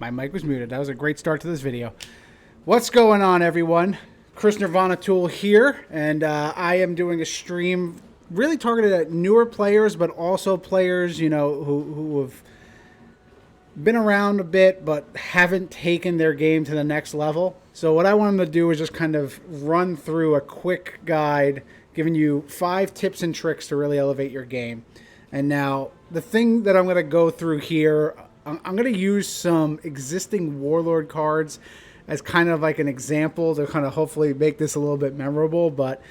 my mic was muted. That was a great start to this video. What's going on, everyone? Chris Nirvana Tool here, and I am doing a stream really targeted at newer players, but also players, you know, who have been around a bit but haven't taken their game to the next level. So what I wanted to do is just kind of run through a quick guide giving you 5 tips and tricks to really elevate your game. And now the thing that I'm going to go through here, I'm going to use some existing Warlord cards as kind of like an example to kind of hopefully make this a little bit memorable. But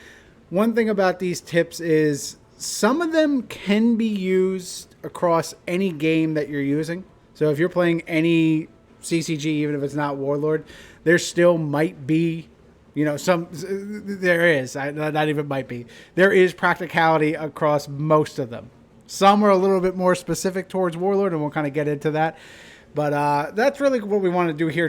one thing about these tips is some of them can be used across any game that you're using. So if you're playing any CCG, even if it's not Warlord, there still might be, you know, there is practicality across most of them. Some are a little bit more specific towards Warlord, and we'll kind of get into that. But that's really what we want to do here.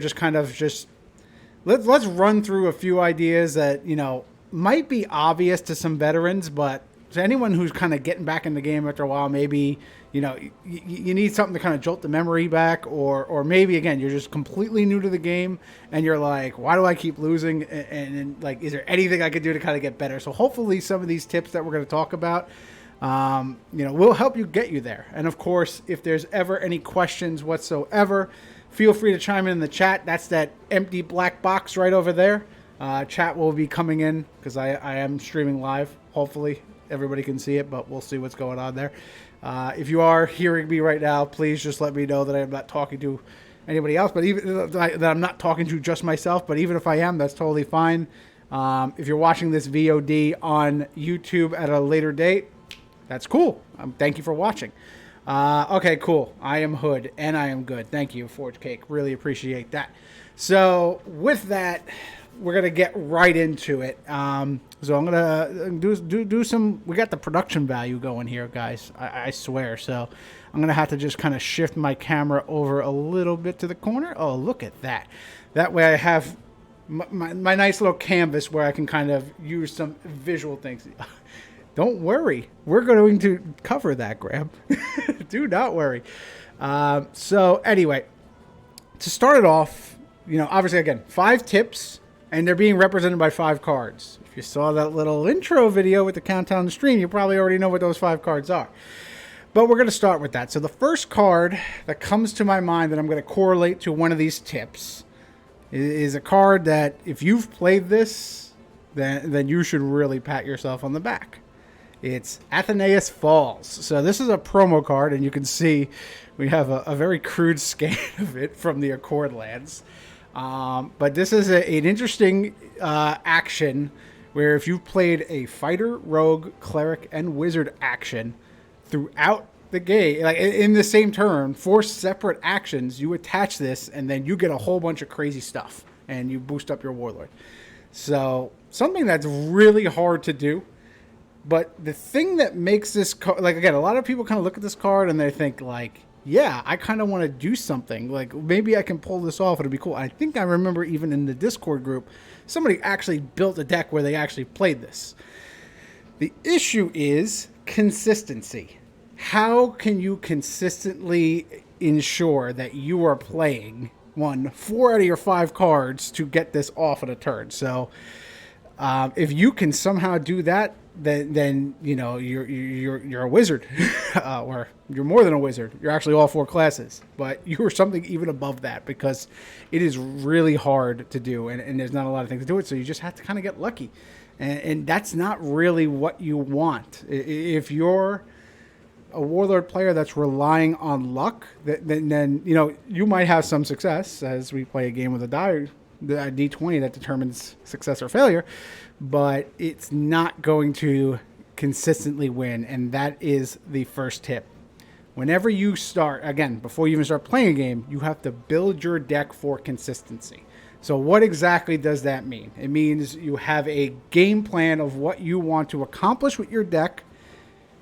Let's run through a few ideas that, you know, might be obvious to some veterans, but to anyone who's kind of getting back in the game after a while, maybe, you know, you need something to kind of jolt the memory back, or maybe, again, you're just completely new to the game and you're like, why do I keep losing? And like, is there anything I could do to kind of get better? So hopefully some of these tips that we're going to talk about, you know, will help you get you there. And of course, if there's ever any questions whatsoever, feel free to chime in the chat. That's that empty black box right over there. Chat will be coming in because I am streaming live. Hopefully everybody can see it, but we'll see what's going on there. If you are hearing me right now, please just let me know that I'm not talking to anybody else, but even that I'm not talking to just myself. But even if I am, that's totally fine. If you're watching this VOD on YouTube at a later date, that's cool. Thank you for watching. Okay, cool. I am Hood, and I am good. Thank you, Forge Cake. Really appreciate that. So with that, we're going to get right into it. So I'm going to do some... We got the production value going here, guys. I swear. So I'm going to have to just kind of shift my camera over a little bit to the corner. Oh, look at that. That way I have my nice little canvas where I can kind of use some visual things. Don't worry. We're going to cover that, Graham. Do not worry. So anyway, to start it off, you know, obviously, again, 5 tips, and they're being represented by 5 cards. If you saw that little intro video with the countdown to stream, you probably already know what those 5 cards are. But we're going to start with that. So the first card that comes to my mind that I'm going to correlate to one of these tips is a card that if you've played this, then you should really pat yourself on the back. It's Athenaeus Falls. So this is a promo card, and you can see we have a very crude scan of it from the Accord lands. But this is an interesting action where if you've played a fighter, rogue, cleric, and wizard action throughout the game, like in the same turn, 4 separate actions, you attach this, and then you get a whole bunch of crazy stuff, and you boost up your warlord. So something that's really hard to do. But the thing that makes this card, like, again, a lot of people kind of look at this card and they think, like, yeah, I kind of want to do something. Like, maybe I can pull this off. It'll be cool. I think I remember even in the Discord group, somebody actually built a deck where they actually played this. The issue is consistency. How can you consistently ensure that you are playing 4 out of your 5 cards to get this off in a turn? So if you can somehow do that, then you know you're a wizard, or you're more than a wizard. You're actually all 4 classes, but you are something even above that because it is really hard to do, and there's not a lot of things to do it. So you just have to kind of get lucky, and that's not really what you want. If you're a warlord player that's relying on luck, then you know you might have some success as we play a game with a die. The D20 that determines success or failure, but it's not going to consistently win, and that is the first tip. Whenever you start, again, before you even start playing a game, you have to build your deck for consistency. So what exactly does that mean? It means you have a game plan of what you want to accomplish with your deck.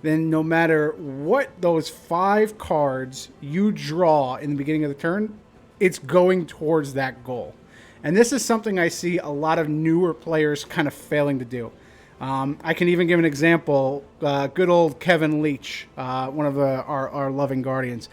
Then no matter what those 5 cards you draw in the beginning of the turn, it's going towards that goal. And this is something I see a lot of newer players kind of failing to do. I can even give an example. Good old Kevin Leach, one of our loving guardians.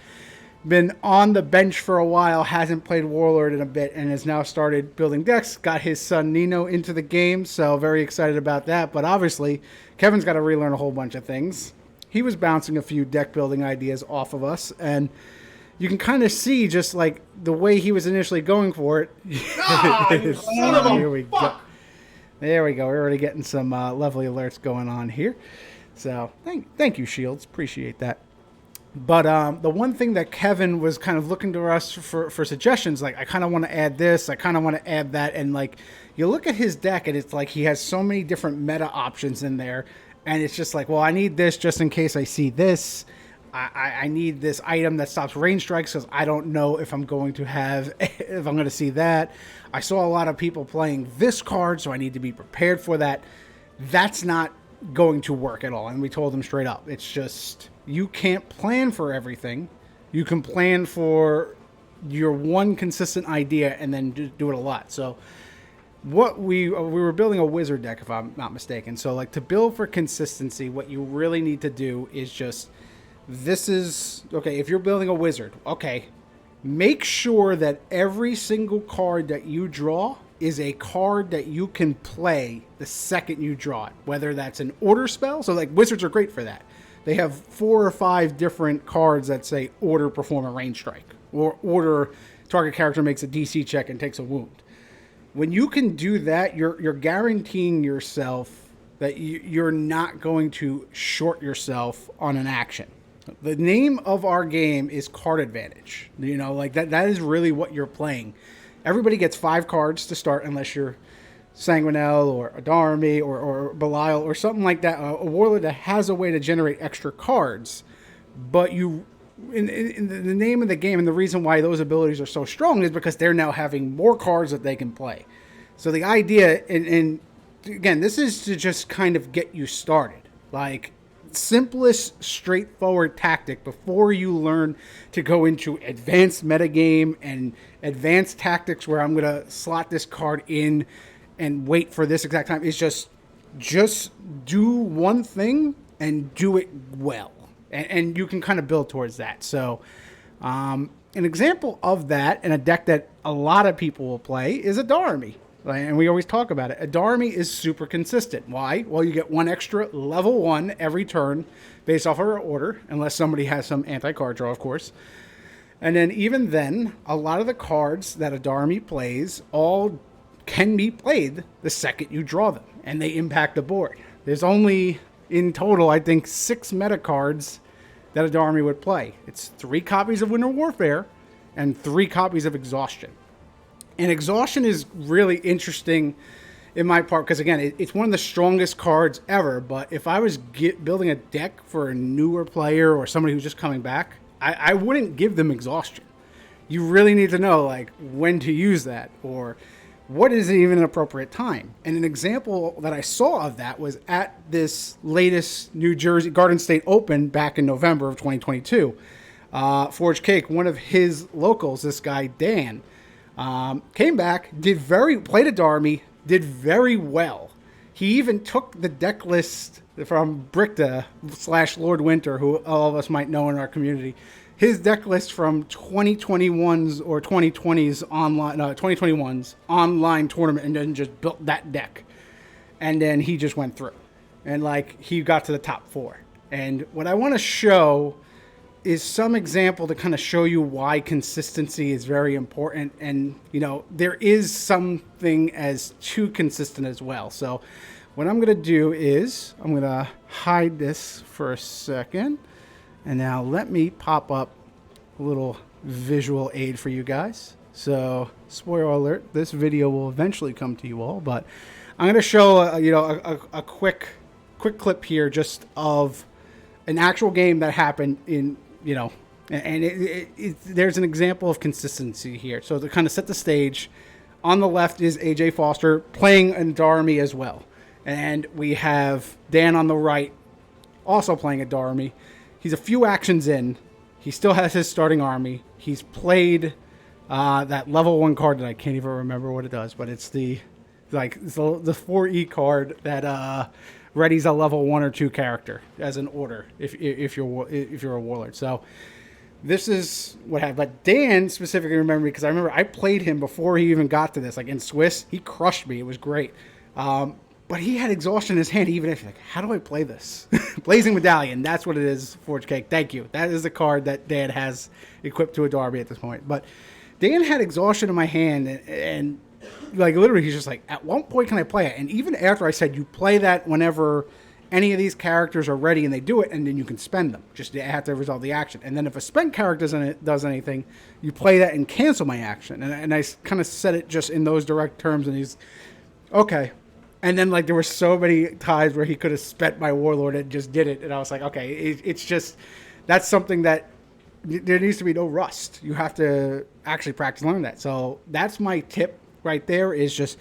been on the bench for a while, hasn't played Warlord in a bit, and has now started building decks. Got his son Nino into the game, so very excited about that. But obviously, Kevin's got to relearn a whole bunch of things. He was bouncing a few deck building ideas off of us, and you can kind of see just like the way he was initially going for it. Here we go. There we go. We're already getting some lovely alerts going on here. So thank you, Shields. Appreciate that. But the one thing that Kevin was kind of looking to us for suggestions, like I kind of want to add this, I kind of want to add that, and like you look at his deck and it's like he has so many different meta options in there, and it's just like, well, I need this just in case I see this. I need this item that stops range strikes because I don't know if I'm going to have, if I'm going to see that. I saw a lot of people playing this card, so I need to be prepared for that. That's not going to work at all. And we told them straight up, it's just, you can't plan for everything. You can plan for your one consistent idea and then do it a lot. So what we were building a wizard deck, if I'm not mistaken. So like to build for consistency, what you really need to do is just, this is, okay, if you're building a wizard, okay, make sure that every single card that you draw is a card that you can play the second you draw it, whether that's an order spell. So like wizards are great for that. They have 4 or 5 different cards that say order perform a range strike, or order target character makes a DC check and takes a wound. When you can do that, you're guaranteeing yourself that you're not going to short yourself on an action. The name of our game is card advantage. You know, like that is really what you're playing. Everybody gets 5 cards to start unless you're Sanguinel or Adarmi or Belial or something like that. A Warlord that has a way to generate extra cards. But you, in the name of the game, and the reason why those abilities are so strong is because they're now having more cards that they can play. So the idea, and again, this is to just kind of get you started. Like, simplest, straightforward tactic before you learn to go into advanced metagame and advanced tactics where I'm going to slot this card in and wait for this exact time is just do one thing and do it well. And you can kind of build towards that. So an example of that in a deck that a lot of people will play is Adarmi. And we always talk about it. Adarmi is super consistent. Why? Well, you get 1 extra level 1 every turn based off of her order, unless somebody has some anti-card draw, of course. And then even then, a lot of the cards that Adarmi plays all can be played the second you draw them, and they impact the board. There's only, in total, I think, 6 meta cards that Adarmi would play. It's 3 copies of Winter Warfare and 3 copies of Exhaustion. And Exhaustion is really interesting in my part because, again, it's one of the strongest cards ever. But if I was building a deck for a newer player or somebody who's just coming back, I wouldn't give them Exhaustion. You really need to know, like, when to use that or what is even an appropriate time. And an example that I saw of that was at this latest New Jersey Garden State Open back in November of 2022. Forge Cake, one of his locals, this guy, Dan, came back, played Adarmi, did very well. He even took the deck list from Brickta / Lord Winter, who all of us might know in our community, his deck list from 2021's or 2020's online, 2021's online tournament, and then just built that deck. And then he just went through, and like he got to the top 4. And what I want to show is some example to kind of show you why consistency is very important. And, you know, there is something as too consistent as well. So what I'm going to do is I'm going to hide this for a second. And now let me pop up a little visual aid for you guys. So spoiler alert, this video will eventually come to you all, but I'm going to show, a quick clip here just of an actual game that happened in, and there's an example of consistency here. So to kind of set the stage, on the left is AJ Foster playing Adarmi as well. And we have Dan on the right also playing Adarmi. He's a few actions in. He still has his starting army. He's played that level 1 card that I can't even remember what it does, but it's the 4E card that readies a level 1 or 2 character as an order if you're a warlord. So this is what happened. But Dan specifically remembered me because I remember I played him before he even got to this. Like in Swiss, he crushed me. It was great. But he had exhaustion in his hand, even if like, how do I play this? Blazing Medallion, that's what it is, Forge Cake. Thank you. That is the card that Dan has equipped to a Darby at this point. But Dan had exhaustion in my hand, and like literally he's just like, at what point can I play it? And even after I said, you play that whenever any of these characters are ready and they do it, and then you can spend them. Just you have to resolve the action. And then if a spent character does anything, you play that and cancel my action. And I kind of said it just in those direct terms, and he's, okay. And then, like, there were so many times where he could have spent my Warlord and just did it. And I was like, okay, it's just, that's something that there needs to be no rust. You have to actually practice learn that. So that's my tip right there is just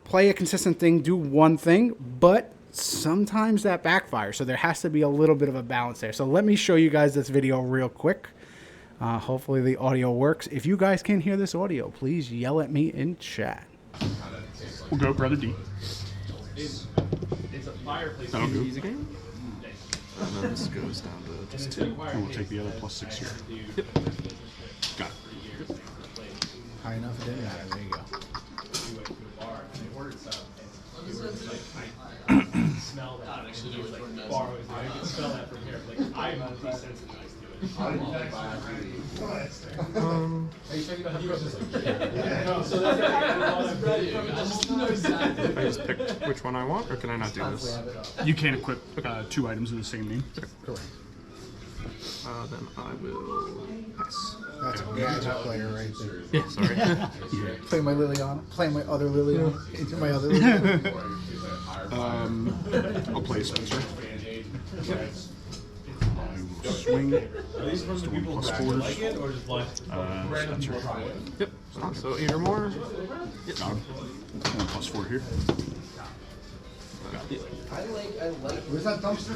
play a consistent thing, do one thing, but sometimes that backfires. So there has to be a little bit of a balance there. So let me show you guys this video real quick. Hopefully the audio works. If you guys can't hear this audio, please yell at me in chat. We'll go Brother D. It's a fireplace. That'll go. Easy game? And then this goes down to just 2. And we'll take the other +6 here. Yep. Got it. High enough, it didn't matter. There you go. Smell that. Actually, it was like far away. I can smell that from here. Like I'm desensitized to it. Are you sure you don't have roses? No, so that's I just picked which one I want, or can I not do this? You can't equip 2 items of the same name. Then I will pass. That's a magic player right there. Yeah, sorry. Play my Liliana. Play my other Liliana into my other Liliana. I'll play Spencer. I will swing. Just one +4s. Spencer. Yep. So 8 or more. Yep. Got him. One +4 here. Yep. Where's that dumpster?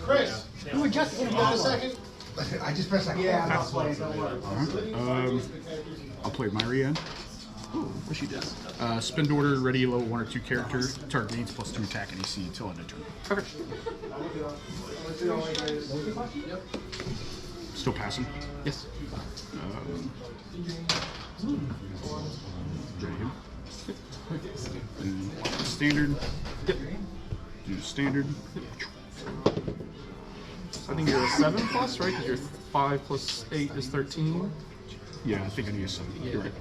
Chris. Who just in a second? I just pressed that. Yeah, I'm not playing. Don't worry. I'll play Myriad. What she does. Spend order, ready level 1 or 2 character. Target gains +2 attack and AC until end of turn. Okay. Still passing. Yes. Ready him. And standard. Yep. Do standard. I think you're a 7 plus, right? Because you're 5 plus 8 is 13. Yeah, I think I need a 7. You're right.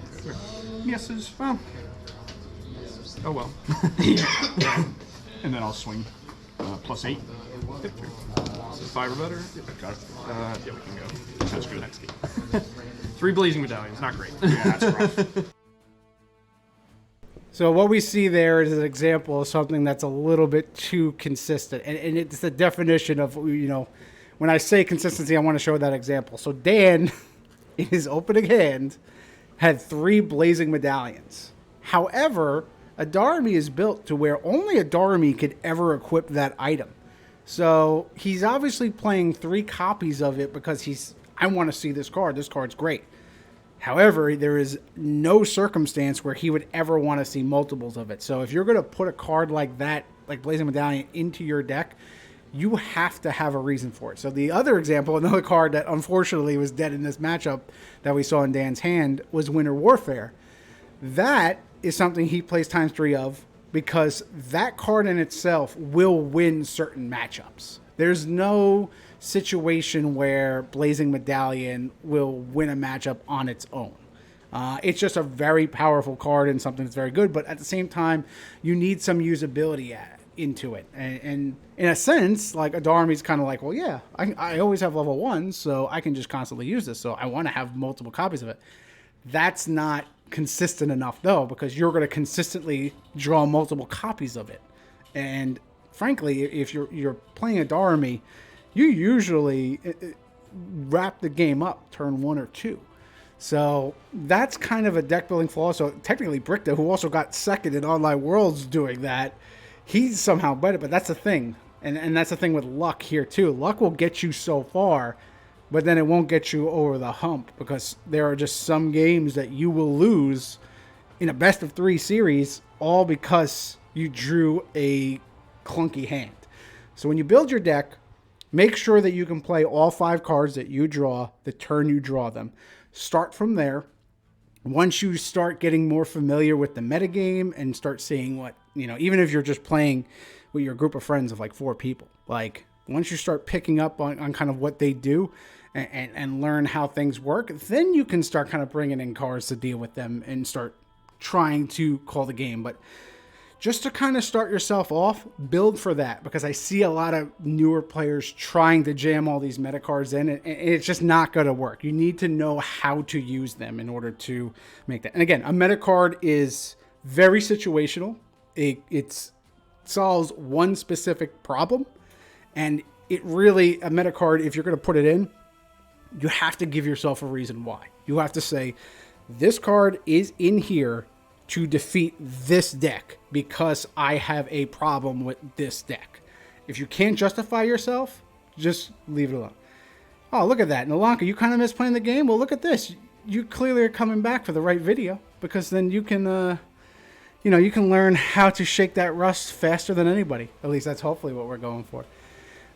Yeses. Well. Oh well. And then I'll swing +8. Yep. So 5 or better. Yep. Got it. Yeah, we can go. That's good. Next game. 3 blazing medallions, not great. Yeah, that's rough. So what we see there is an example of something that's a little bit too consistent. And it's the definition of, you know, when I say consistency, I want to show that example. So Dan, in his opening hand, had 3 blazing medallions. However, a Darmy is built to where only a Darmy could ever equip that item. So he's obviously playing 3 copies of it because I want to see this card. This card's great. However, there is no circumstance where he would ever want to see multiples of it. So if you're going to put a card like that, like Blazing Medallion, into your deck, you have to have a reason for it. So the other example, another card that unfortunately was dead in this matchup that we saw in Dan's hand, was Winter Warfare. That is something he plays ×3 of because that card in itself will win certain matchups. There's no situation where Blazing Medallion will win a matchup on its own. It's just a very powerful card and something that's very good, but at the same time, you need some usability into it. And in a sense, like a Darmy's kind of like, well, yeah, I always have level 1, so I can just constantly use this, so I want to have multiple copies of it. That's not consistent enough, though, because you're going to consistently draw multiple copies of it. And frankly, if you're playing a Darmy, you usually wrap the game up turn 1 or 2. So that's kind of a deck building flaw. So technically Brickta, who also got second in Online Worlds doing that, he's somehow better, but that's the thing. And that's the thing with luck here too. Luck will get you so far, but then it won't get you over the hump because there are just some games that you will lose in a best of 3 series all because you drew a clunky hand. So when you build your deck, Make sure that you can play all 5 cards that you draw the turn you draw them. Start from there. Once you start getting more familiar with the metagame and start seeing what, even if you're just playing with your group of friends of like 4 people, like once you start picking up on kind of what they do and learn how things work, then you can start kind of bringing in cards to deal with them and start trying to call the game. But just to kind of start yourself off, build for that, because I see a lot of newer players trying to jam all these meta cards in, and it's just not going to work. You need to know how to use them in order to make that. And again, a meta card is very situational. It solves one specific problem, and it really, a meta card, if you're going to put it in, you have to give yourself a reason why. You have to say, this card is in here to defeat this deck because I have a problem with this deck. If you can't justify yourself, just leave it alone. Oh, look at that. Nalanka, you kind of missed playing the game? Well, look at this. You clearly are coming back for the right video, because then you can, you can learn how to shake that rust faster than anybody. At least that's hopefully what we're going for.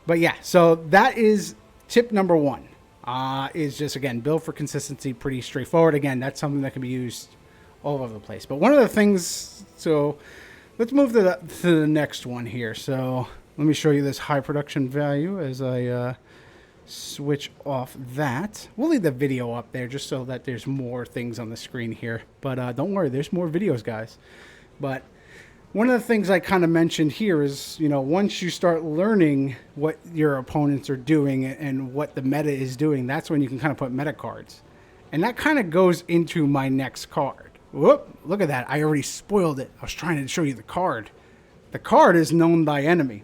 But yeah, so that is tip number 1. Is just, again, build for consistency. Pretty straightforward. Again, that's something that can be used all over the place. But one of the things, so let's move to the next one here. So let me show you this high production value as I switch off that. We'll leave the video up there just so that there's more things on the screen here. But don't worry, there's more videos, guys. But one of the things I kind of mentioned here is, once you start learning what your opponents are doing and what the meta is doing, that's when you can kind of put meta cards. And that kind of goes into my next card. Whoop, look at that. I already spoiled it. I was trying to show you the card. The card is Known Thy Enemy.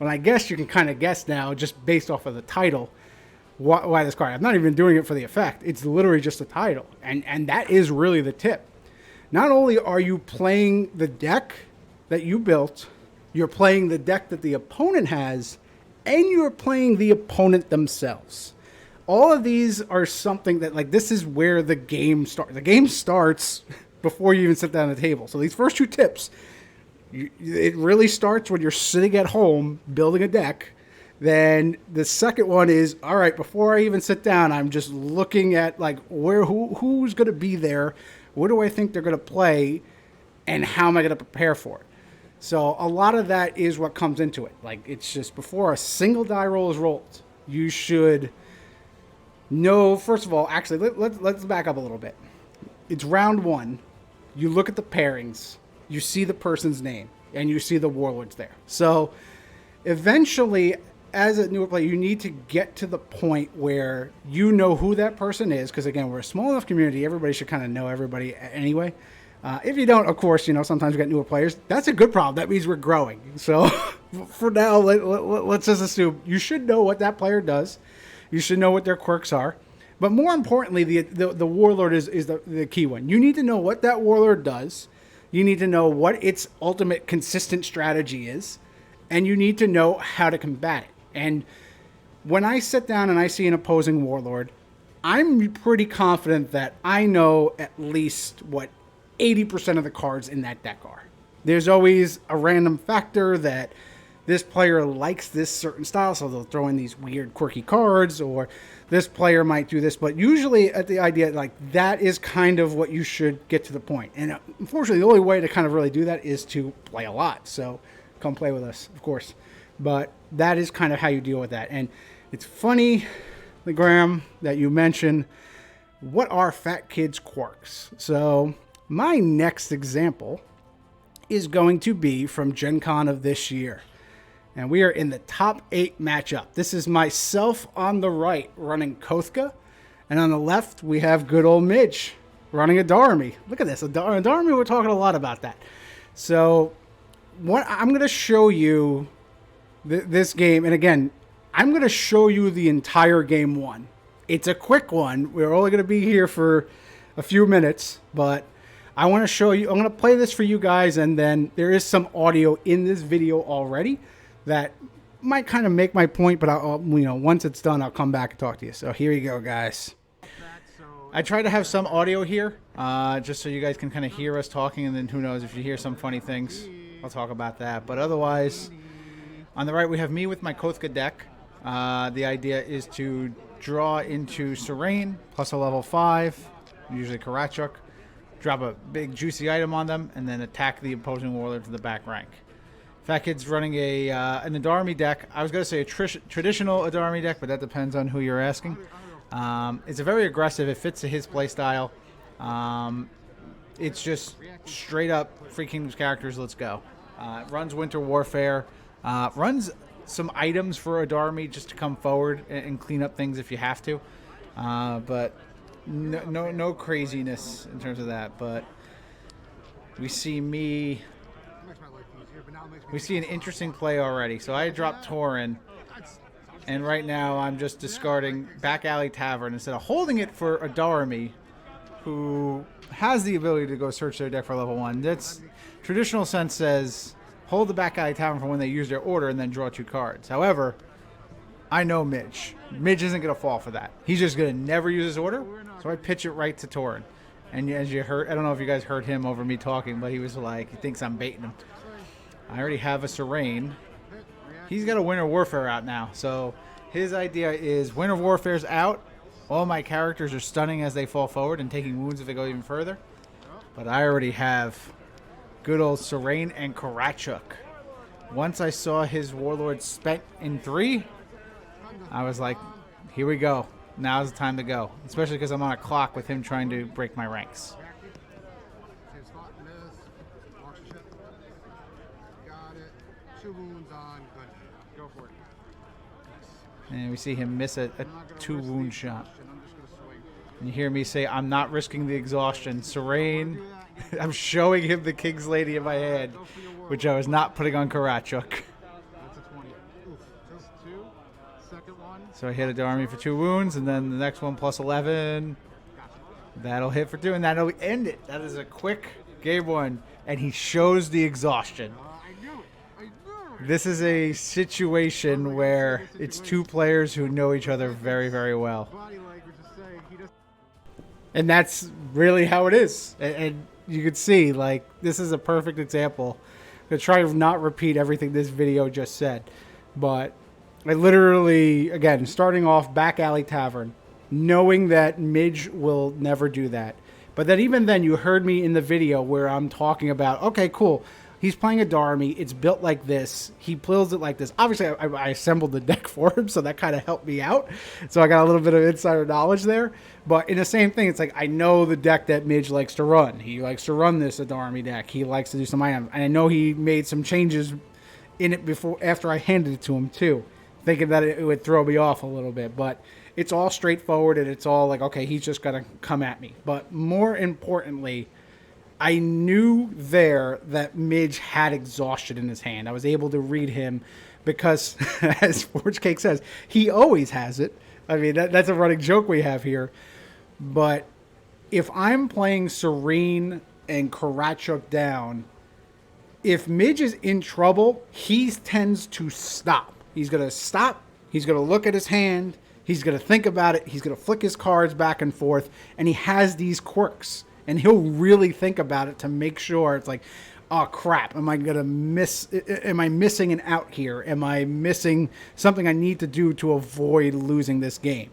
Well, I guess you can kind of guess now, just based off of the title, why this card. I'm not even doing it for the effect. It's literally just a title. And that is really the tip. Not only are you playing the deck that you built, you're playing the deck that the opponent has, and you're playing the opponent themselves. All of these are something that, like, this is where the game starts. The game starts before you even sit down at the table. So these first 2 tips, it really starts when you're sitting at home building a deck. Then the second one is, all right, before I even sit down, I'm just looking at, like, who's going to be there, what do I think they're going to play, and how am I going to prepare for it? So a lot of that is what comes into it. Like, it's just before a single die roll is rolled, you should know, first of all, actually, let's back up a little bit. It's round 1. You look at the pairings, you see the person's name, and you see the warlords there. So eventually, as a newer player, you need to get to the point where you know who that person is, because again, we're a small enough community, everybody should kind of know everybody anyway. If you don't, of course, sometimes we get newer players. That's a good problem. That means we're growing. So for now, let's just assume you should know what that player does. You should know what their quirks are. But more importantly, the warlord is the key one. You need to know what that warlord does. You need to know what its ultimate consistent strategy is. And you need to know how to combat it. And when I sit down and I see an opposing warlord, I'm pretty confident that I know at least what 80% of the cards in that deck are. There's always a random factor that this player likes this certain style, so they'll throw in these weird, quirky cards, or this player might do this. But usually at the idea, like, that is kind of what you should get to the point. And unfortunately, the only way to kind of really do that is to play a lot. So come play with us, of course. But that is kind of how you deal with that. And it's funny, Graham, that you mention what are fat kids' quirks. So my next example is going to be from Gen Con of this year. And we are in the top 8 matchup. This is myself on the right running Kothka. And on the left, we have good old Midge running a Darmy. Look at this. A Darmy, we're talking a lot about that. So what I'm going to show you this game. And again, I'm going to show you the entire game 1. It's a quick one. We're only going to be here for a few minutes. But I want to show you. I'm going to play this for you guys. And then there is some audio in this video already that might kind of make my point, but I'll, once it's done, I'll come back and talk to you. So here you go, guys. I try to have some audio here, just so you guys can kind of hear us talking, and then who knows, if you hear some funny things, I'll talk about that. But otherwise, on the right, we have me with my Kothka deck. The idea is to draw into Serene plus a level 5, usually Karachuk, drop a big juicy item on them, and then attack the opposing warlord to the back rank. Fat Kid's running an Adarmi deck. I was going to say a traditional Adarmi deck, but that depends on who you're asking. It's a very aggressive. It fits to his playstyle. It's just straight up Free Kingdoms characters. Let's go. Runs Winter Warfare. Runs some items for Adarmi just to come forward and clean up things if you have to. But no craziness in terms of that. But we see an interesting play already. So I dropped Tauren, and right now I'm just discarding Back Alley Tavern instead of holding it for Adarmi, who has the ability to go search their deck for level 1. That's traditional sense says hold the Back Alley Tavern for when they use their order and then draw 2 cards. However, I know Midge. Midge isn't going to fall for that. He's just going to never use his order, so I pitch it right to Tauren. And as you heard, I don't know if you guys heard him over me talking, but he was like, he thinks I'm baiting him. I already have a Serene. He's got a Winter Warfare out now, so his idea is Winter Warfare's out. All my characters are stunning as they fall forward and taking wounds if they go even further. But I already have good old Serene and Karachuk. Once I saw his Warlord spent in 3, I was like, here we go. Now's the time to go. Especially because I'm on a clock with him trying to break my ranks. And we see him miss a 2-wound shot. And you hear me say, I'm not risking the exhaustion. Serene, I'm showing him the King's Lady in my hand, which I was not putting on Karachuk. So I hit Adarmi for 2 wounds, and then the next one plus 11. That'll hit for 2, and that'll end it. That is a quick game 1, and he shows the exhaustion. This is a situation where it's 2 players who know each other very, very well. And that's really how it is. And you can see, like, this is a perfect example. I'm going to try to not repeat everything this video just said. But I literally, again, starting off Back Alley Tavern, knowing that Midge will never do that. But that even then, you heard me in the video where I'm talking about, okay, cool. He's playing Adarmi. It's built like this. He plays it like this. Obviously, I assembled the deck for him, so that kind of helped me out. So I got a little bit of insider knowledge there. But in the same thing, it's like I know the deck that Midge likes to run. He likes to run this Adarmi deck. He likes to do some items. And I know he made some changes in it after I handed it to him, too, thinking that it would throw me off a little bit. But it's all straightforward, and it's all like, okay, he's just going to come at me. But more importantly, I knew there that Midge had exhaustion in his hand. I was able to read him because, as Forge Cake says, he always has it. I mean, that's a running joke we have here. But if I'm playing Serene and Karachuk down, if Midge is in trouble, he tends to stop. He's going to stop. He's going to look at his hand. He's going to think about it. He's going to flick his cards back and forth. And he has these quirks. And he'll really think about it to make sure it's like, oh crap, am I gonna miss? Am I missing an out here? Am I missing something I need to do to avoid losing this game?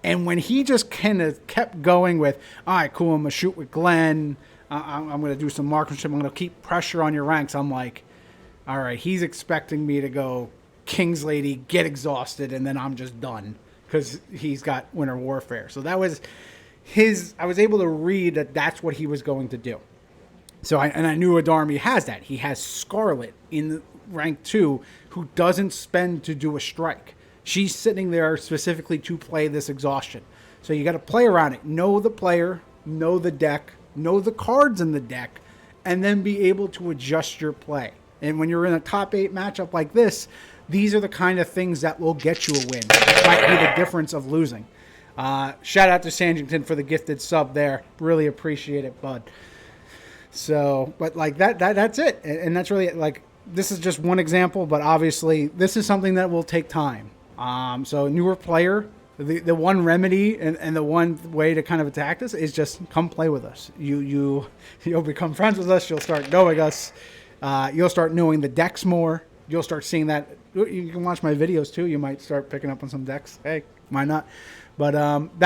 And when he just kind of kept going with, all right, cool, I'm gonna shoot with Glenn. I'm gonna do some marksmanship. I'm gonna keep pressure on your ranks. I'm like, all right, he's expecting me to go King's Lady, get exhausted, and then I'm just done because he's got Winter Warfare. So that was. I was able to read that that's what he was going to do. So I knew Adarmi has that. He has Scarlet in rank 2 who doesn't spend to do a strike. She's sitting there specifically to play this exhaustion. So you got to play around it. Know the player, know the deck, know the cards in the deck, and then be able to adjust your play. And when you're in a top 8 matchup like this, these are the kind of things that will get you a win. It might be the difference of losing. Shout out to Sanjington for the gifted sub there. Really appreciate it, bud. So, but like that's it. And that's really like, this is just one example, but obviously this is something that will take time. So newer player, the one remedy and the one way to kind of attack this is just come play with us. You'll become friends with us. You'll start knowing us. You'll start knowing the decks more. you'll start seeing that. You can watch my videos too. You might start picking up on some decks. Hey, why not? But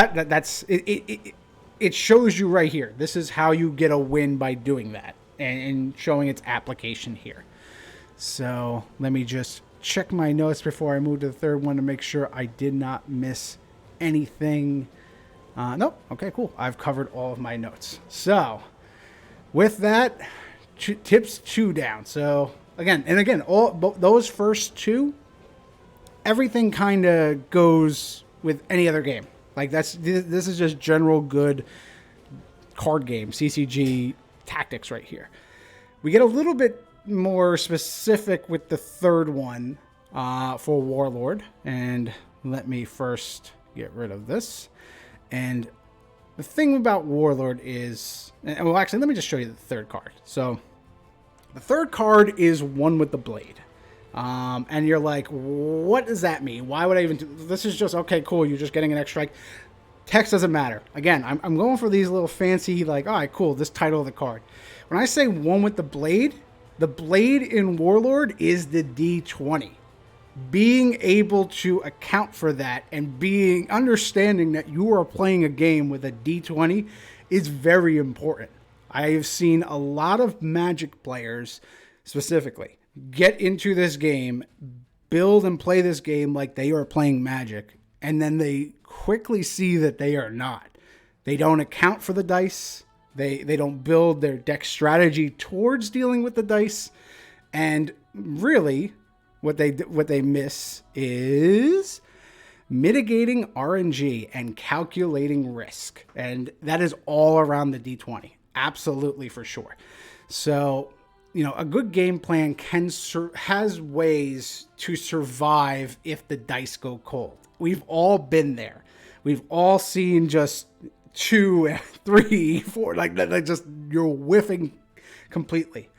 that's it. It shows you right here. This is how you get a win by doing that and showing its application here. So let me just check my notes before I move to the third one to make sure I did not miss anything. Nope. Okay, cool. I've covered all of my notes. So with that, tips 2 down. So again, all those first 2, everything kind of goes with any other game. Like this is just general good card game, CCG tactics right here. We get a little bit more specific with the third one for Warlord. And let me first get rid of this. And the thing about Warlord is, well, actually, let me just show you the third card. So the third card is One with the Blade. And you're like, what does that mean? Why would I even do this? Is just, okay, cool. You're just getting an extra strike. Text doesn't matter. Again, I'm going for these little fancy, like, all right, cool, this title of the card. When I say One with the Blade in Warlord is the D20. Being able to account for that and understanding that you are playing a game with a D20 is very important. I have seen a lot of Magic players specifically get into this game, build and play this game like they are playing Magic, and then they quickly see that they are not. They don't account for the dice. They don't build their deck strategy towards dealing with the dice. And really, what they miss is mitigating RNG and calculating risk. And that is all around the D20. Absolutely, for sure. So, a good game plan has ways to survive if the dice go cold. We've all been there. We've all seen just 2, 3, 4, like just you're whiffing completely.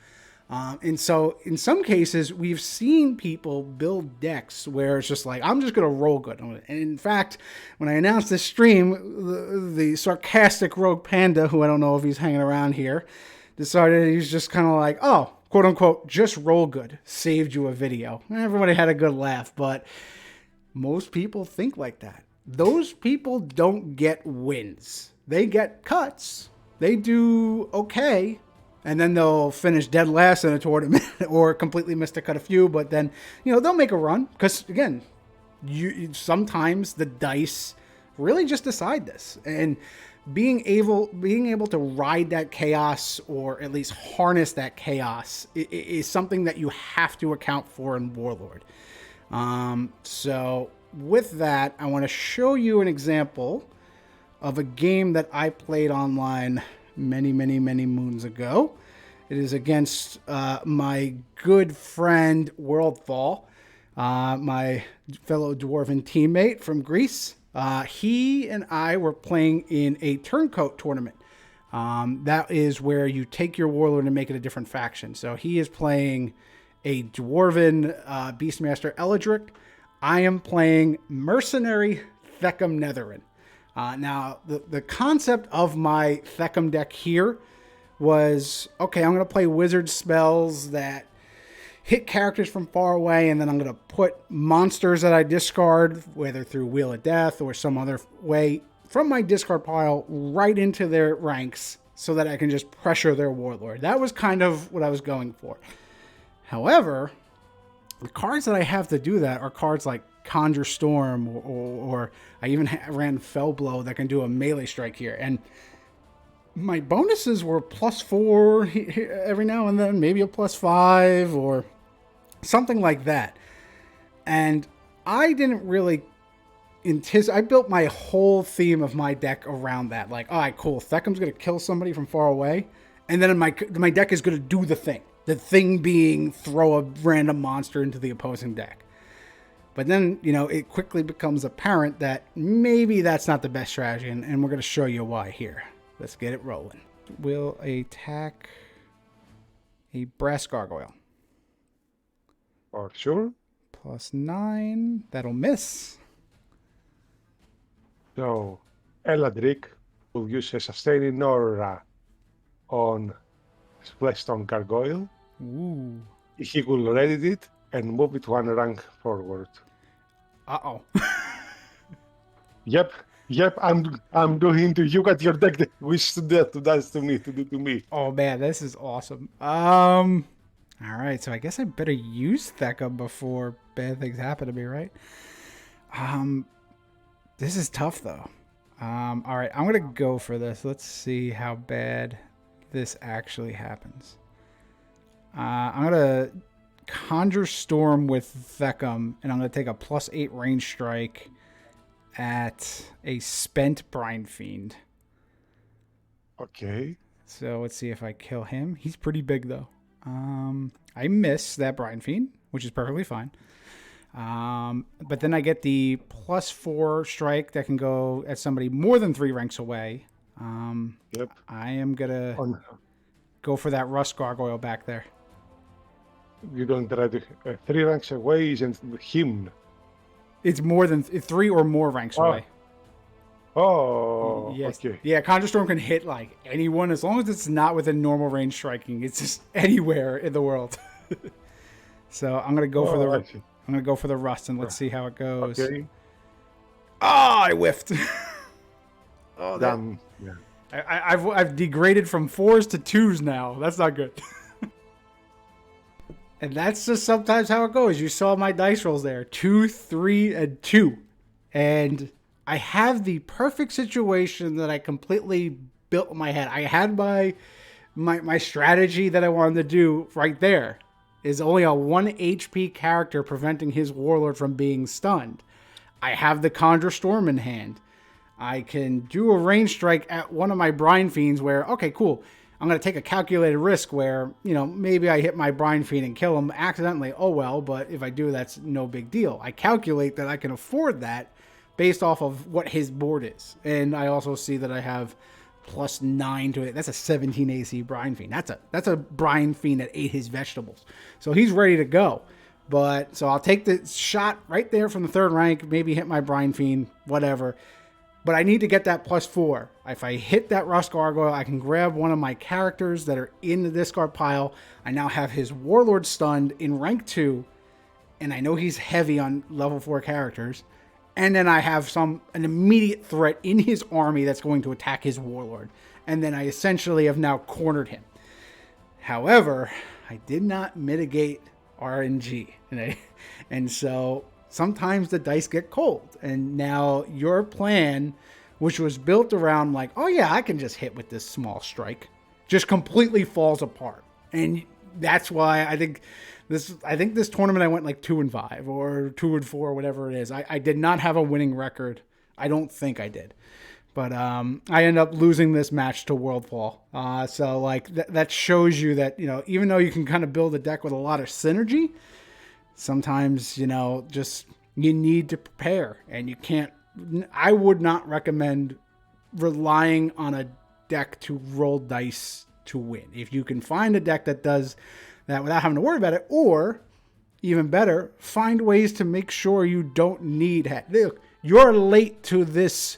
And so in some cases, we've seen people build decks where it's just like, I'm just going to roll good. And in fact, when I announced this stream, the sarcastic Rogue Panda, who I don't know if he's hanging around here, decided he's just kind of like, oh, quote unquote, just roll good, saved you a video. And everybody had a good laugh, but most people think like that. Those people don't get wins. They get cuts. They do okay, and then they'll finish dead last in a tournament or completely miss to cut a few, but then, they'll make a run. Because, again, sometimes the dice really just decide this. And being able to ride that chaos, or at least harness that chaos, is something that you have to account for in Warlord. So with that, I want to show you an example of a game that I played online many, many, many moons ago. It is against my good friend Worldfall, my fellow dwarven teammate from Greece. He and I were playing in a turncoat tournament. That is where you take your warlord and make it a different faction. So he is playing a dwarven Beastmaster Eldrick. I am playing mercenary Theckham Netherin. Now, the concept of my Theckham deck here was, okay, I'm going to play wizard spells that hit characters from far away, and then I'm going to put monsters that I discard, whether through Wheel of Death or some other way, from my discard pile right into their ranks so that I can just pressure their warlord. That was kind of what I was going for. However, the cards that I have to do that are cards like Conjure Storm, or I even ran Fellblow that can do a melee strike here. And my bonuses were +4 every now and then, maybe a +5 or something like that. And I didn't really I built my whole theme of my deck around that. Like, all right, cool, Theckham's going to kill somebody from far away, and then my deck is going to do the thing. The thing being throw a random monster into the opposing deck. But then, it quickly becomes apparent that maybe that's not the best strategy, and we're going to show you why here. Let's get it rolling. We'll attack a Brass Gargoyle. For sure. +9. That'll miss. So, Eladric will use a sustaining aura on Fleshstone Gargoyle. Ooh. He will ready it and move it one rank forward. Uh-oh. Yep, I'm doing to you got your deck that wish to do to me. Oh man, this is awesome. All right, so I guess I better use Thecka before bad things happen to me, right? This is tough though. All right, I'm gonna go for this. Let's see how bad this actually happens. I'm gonna Conjure Storm with Theckum, and I'm gonna take a +8 range strike at a spent Brine Fiend. Okay. So let's see if I kill him. He's pretty big though. I miss that Brine Fiend, which is perfectly fine. But then I get the +4 strike that can go at somebody more than 3 ranks away. Yep. I am gonna go for that Rust Gargoyle back there. You don't try to 3 ranks away isn't him. It's more than 3 or more ranks away. Oh, Yes. okay. Yeah, Conjure Storm can hit like anyone as long as it's not within normal range striking. It's just anywhere in the world. So I'm gonna go for the Rust and let's see how it goes. Okay. Oh, I whiffed. Oh, Damn. Yeah. I've degraded from 4s to 2s now. That's not good. And that's just sometimes how it goes. You saw my dice rolls there. 2, 3, and 2. And I have the perfect situation that I completely built in my head. I had my strategy that I wanted to do right there. Is only a 1 HP character preventing his Warlord from being stunned. I have the Conjure Storm in hand. I can do a range strike at one of my Brine Fiends where, okay, cool. I'm going to take a calculated risk where, maybe I hit my Brine Fiend and kill him accidentally. Oh, well, but if I do, that's no big deal. I calculate that I can afford that based off of what his board is. And I also see that I have +9 to it. That's a 17 AC Brine Fiend. That's a Brine Fiend that ate his vegetables. So he's ready to go. So I'll take the shot right there from the 3rd rank, maybe hit my Brine Fiend, whatever. But I need to get that +4. If I hit that Rust Gargoyle, I can grab one of my characters that are in the discard pile. I now have his Warlord stunned in rank 2, and I know he's heavy on level 4 characters. And then I have an immediate threat in his army that's going to attack his Warlord. And then I essentially have now cornered him. However, I did not mitigate RNG. And so sometimes the dice get cold. And now your plan, which was built around like, oh yeah, I can just hit with this small strike, just completely falls apart. And that's why I think this tournament I went like 2-5 or 2-4, whatever it is. I did not have a winning record. I don't think I did. But I ended up losing this match to Worldfall. So like that shows you that, even though you can kind of build a deck with a lot of synergy, sometimes, just you need to prepare, and you can't. I would not recommend relying on a deck to roll dice to win. If you can find a deck that does that without having to worry about it, or even better, find ways to make sure you don't need. Look, you're late to this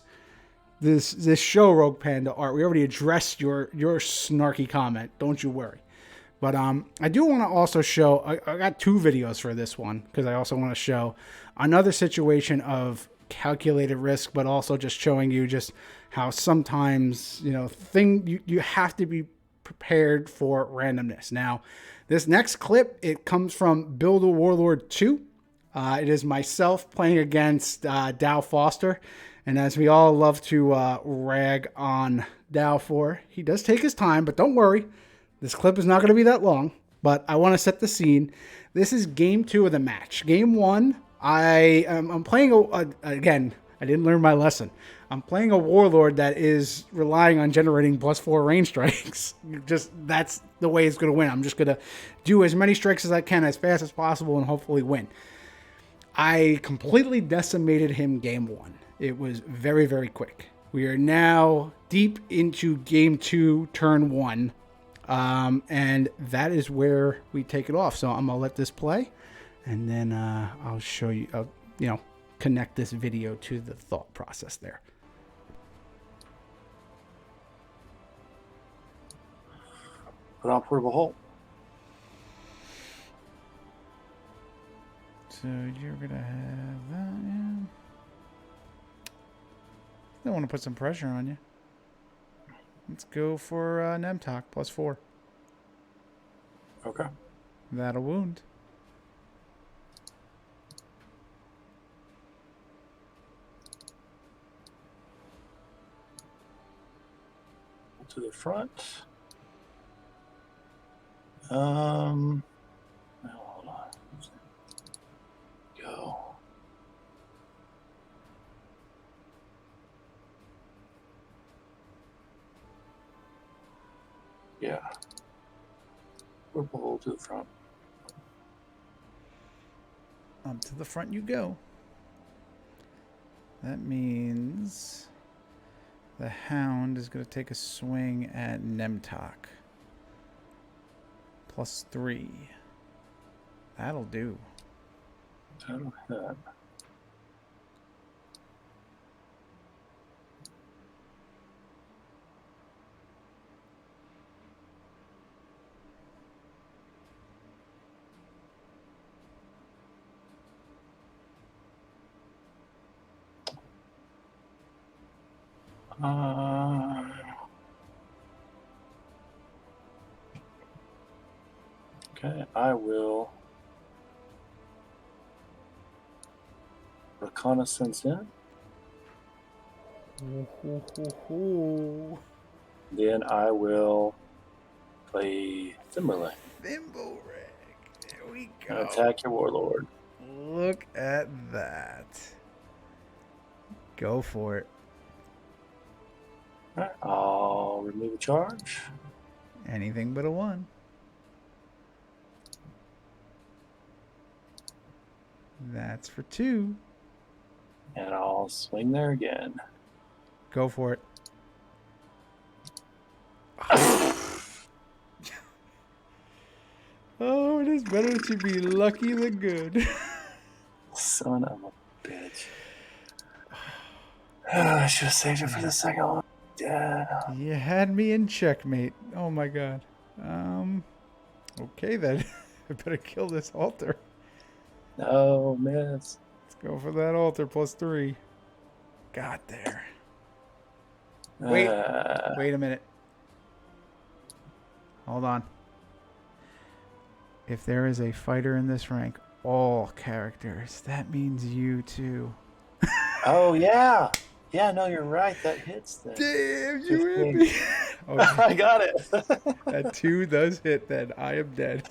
show, Rogue Panda Art. We already addressed your snarky comment. Don't you worry. But I do want to also show. I got 2 videos for this one because I also want to show another situation of calculated risk, but also just showing you just how sometimes you have to be prepared for randomness. Now, this next clip, it comes from Build a Warlord 2. It is myself playing against Dow Foster. And as we all love to rag on Dow for, he does take his time, but don't worry. This clip is not going to be that long, but I want to set the scene. This is game 2 of the match. Game 1, I'm playing, again, I didn't learn my lesson. I'm playing a Warlord that is relying on generating +4 range strikes. That's the way it's going to win. I'm just going to do as many strikes as I can as fast as possible and hopefully win. I completely decimated him game 1. It was very, very quick. We are now deep into game 2, turn 1. And that is where we take it off. So I'm going to let this play, and then I'll show you, connect this video to the thought process there. Put on portable hole. So you're gonna have that. Yeah. I want to put some pressure on you. Let's go for Nemtok +4. Okay. That'll wound. To the front. Hold on. Go. Yeah. Purple to the front. Up to the front you go. That means the Hound is going to take a swing at Nemtok. +3. That'll do. That'll hit. Okay, I will reconnaissance in. Then I will play Timberlake. Thimble Rig. There we And go. attack your Warlord. Look at that. Go for it. Alright, I'll remove a charge. Anything but a 1. That's for 2. And I'll swing there again. Go for it. Oh, it is better to be lucky than good. Son of a bitch. I should have saved it for the second one. Yeah. You had me in checkmate. Oh my god. Okay then. I better kill this altar. No, miss. Let's go for that altar +3. Got there. Wait. Wait a minute. Hold on. If there is a fighter in this rank, all characters, that means you too. Oh, yeah. Yeah, no, you're right. That hits then. Damn, you hit me. Okay. I got it. That 2 does hit then. I am dead.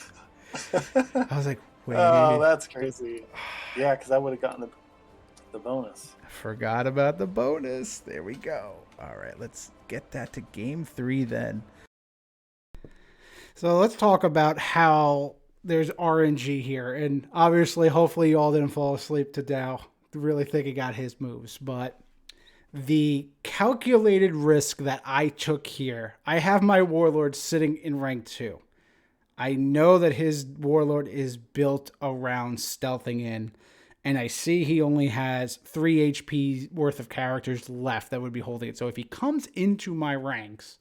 I was like, wait. Oh, that's crazy. Yeah, because I would have gotten the bonus. Forgot about the bonus. There we go. All right, let's get that to game 3 then. So let's talk about how there's RNG here. And obviously, hopefully you all didn't fall asleep to Dow really thinking got his moves. But the calculated risk that I took here, I have my Warlord sitting in rank 2. I know that his Warlord is built around stealthing in. And I see he only has 3 HP worth of characters left that would be holding it. So if he comes into my ranks,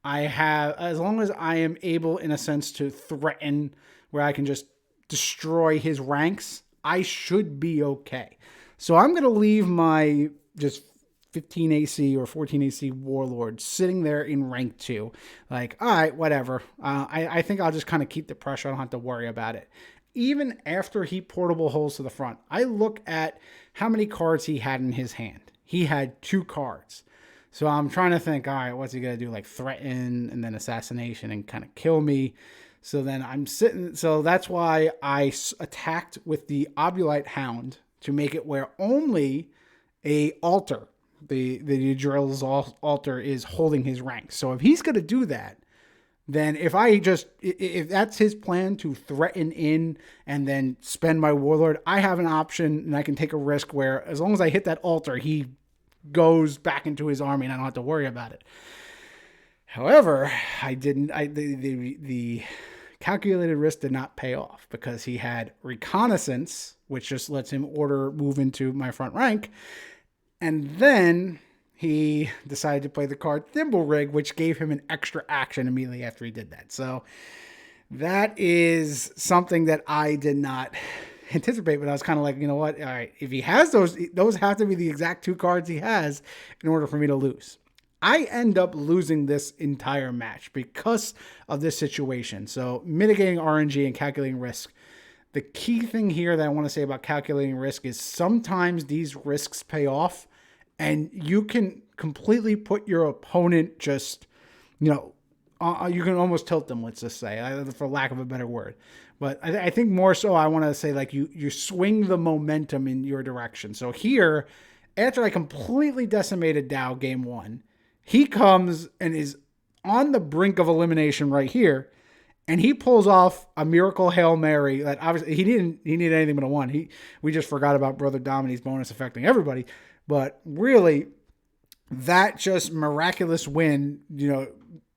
I have, as long as I am able, in a sense, to threaten where I can just destroy his ranks, I should be okay. So I'm going to leave my just 15 AC or 14 AC Warlord sitting there in rank 2. Like, all right, whatever. I think I'll just kind of keep the pressure. I don't have to worry about it. Even after he portable holes to the front, I look at how many cards he had in his hand. He had 2 cards. So I'm trying to think, all right, what's he going to do? Like threaten and then assassination and kind of kill me. So then I'm sitting. So that's why I attacked with the Obulite Hound to make it where only a altar, the Drill's altar, is holding his rank. So if he's going to do that, then if that's his plan to threaten in and then spend my Warlord, I have an option and I can take a risk where as long as I hit that altar, he goes back into his army and I don't have to worry about it. However, the calculated risk did not pay off because he had reconnaissance, which just lets him move into my front rank. And then he decided to play the card Thimble Rig, which gave him an extra action immediately after he did that. So that is something that I did not anticipate, but I was kind of like, you know what? All right, if he has those have to be the exact 2 cards he has in order for me to lose. I end up losing this entire match because of this situation. So mitigating RNG and calculating risk. The key thing here that I want to say about calculating risk is sometimes these risks pay off and you can completely put your opponent just, you can almost tilt them, let's just say, for lack of a better word. But I think more so I want to say like you swing the momentum in your direction. So here, after I completely decimated Dow game 1, he comes and is on the brink of elimination right here. And he pulls off a miracle Hail Mary that obviously he needed anything but a 1. We just forgot about Brother Dominic's bonus affecting everybody. But really, that just miraculous win,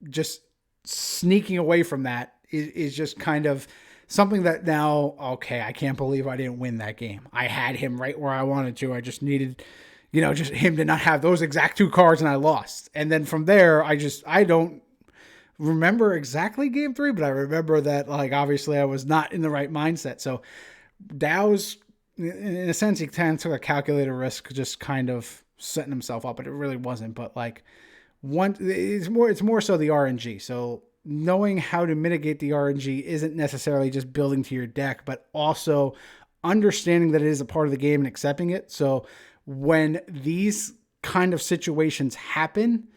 just sneaking away from that is just kind of something that now, okay, I can't believe I didn't win that game. I had him right where I wanted to. I just needed, just him to not have those exact 2 cards and I lost. And then from there, I don't remember exactly game 3, but I remember that like obviously I was not in the right mindset. So Dow's, in a sense, he kind of took a calculated risk, just kind of setting himself up, but it really wasn't. But like it's more so the RNG. So knowing how to mitigate the RNG isn't necessarily just building to your deck, but also understanding that it is a part of the game and accepting it. So when these kind of situations happen,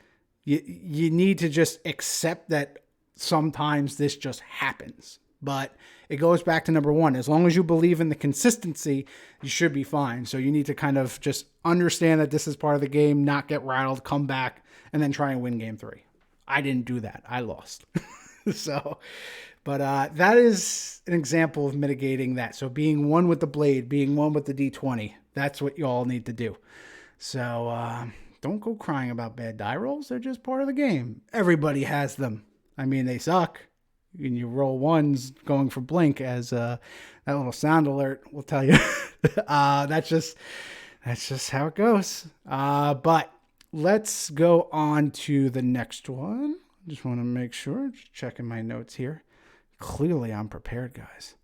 you need to just accept that sometimes this just happens. But it goes back to number 1. As long as you believe in the consistency, you should be fine. So you need to kind of just understand that this is part of the game, not get rattled, come back, and then try and win game 3. I didn't do that. I lost. But that is an example of mitigating that. So being 1 with the blade, being 1 with the D20, that's what you all need to do. So don't go crying about bad die rolls. They're just part of the game. Everybody has them. I mean, they suck. And you roll 1s going for blink, as that little sound alert will tell you. That's just how it goes. But let's go on to the next one. Just want to make sure. Just checking my notes here. Clearly, I'm prepared, guys.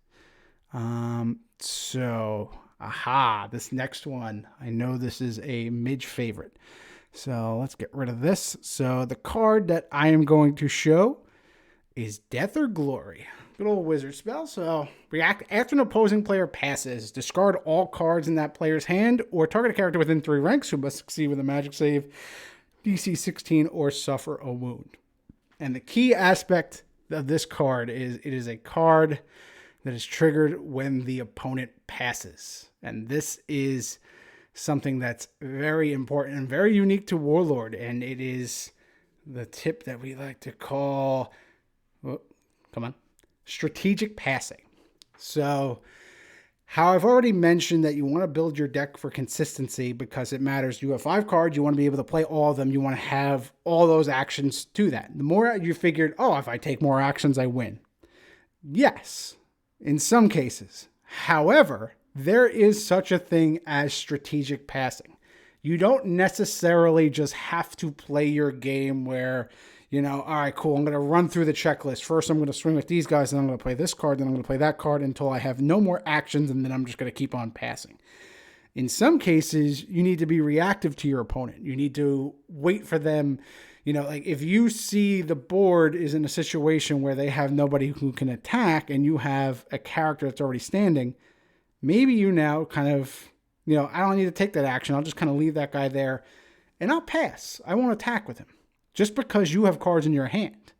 This next one. I know this is a Midge favorite. So let's get rid of this. So the card that I am going to show is Death or Glory. Good old wizard spell. So react after an opposing player passes. Discard all cards in that player's hand or target a character within 3 ranks who must succeed with a magic save, DC 16, or suffer a wound. And the key aspect of this card is it is a card that is triggered when the opponent passes. And this is something that's very important and very unique to Warlord. And it is the tip that we like to call... strategic passing. So, how I've already mentioned that you want to build your deck for consistency because it matters. You have 5 cards. You want to be able to play all of them. You want to have all those actions to that. The more you figured, if I take more actions, I win. Yes, in some cases. However, there is such a thing as strategic passing. You don't necessarily just have to play your game where, all right, cool, I'm going to run through the checklist. First, I'm going to swing with these guys, then I'm going to play this card, then I'm going to play that card until I have no more actions, and then I'm just going to keep on passing. In some cases, you need to be reactive to your opponent. You need to wait for them. Like if you see the board is in a situation where they have nobody who can attack and you have a character that's already standing, maybe you now kind of, I don't need to take that action. I'll just kind of leave that guy there and I'll pass. I won't attack with him. Just because you have cards in your hand.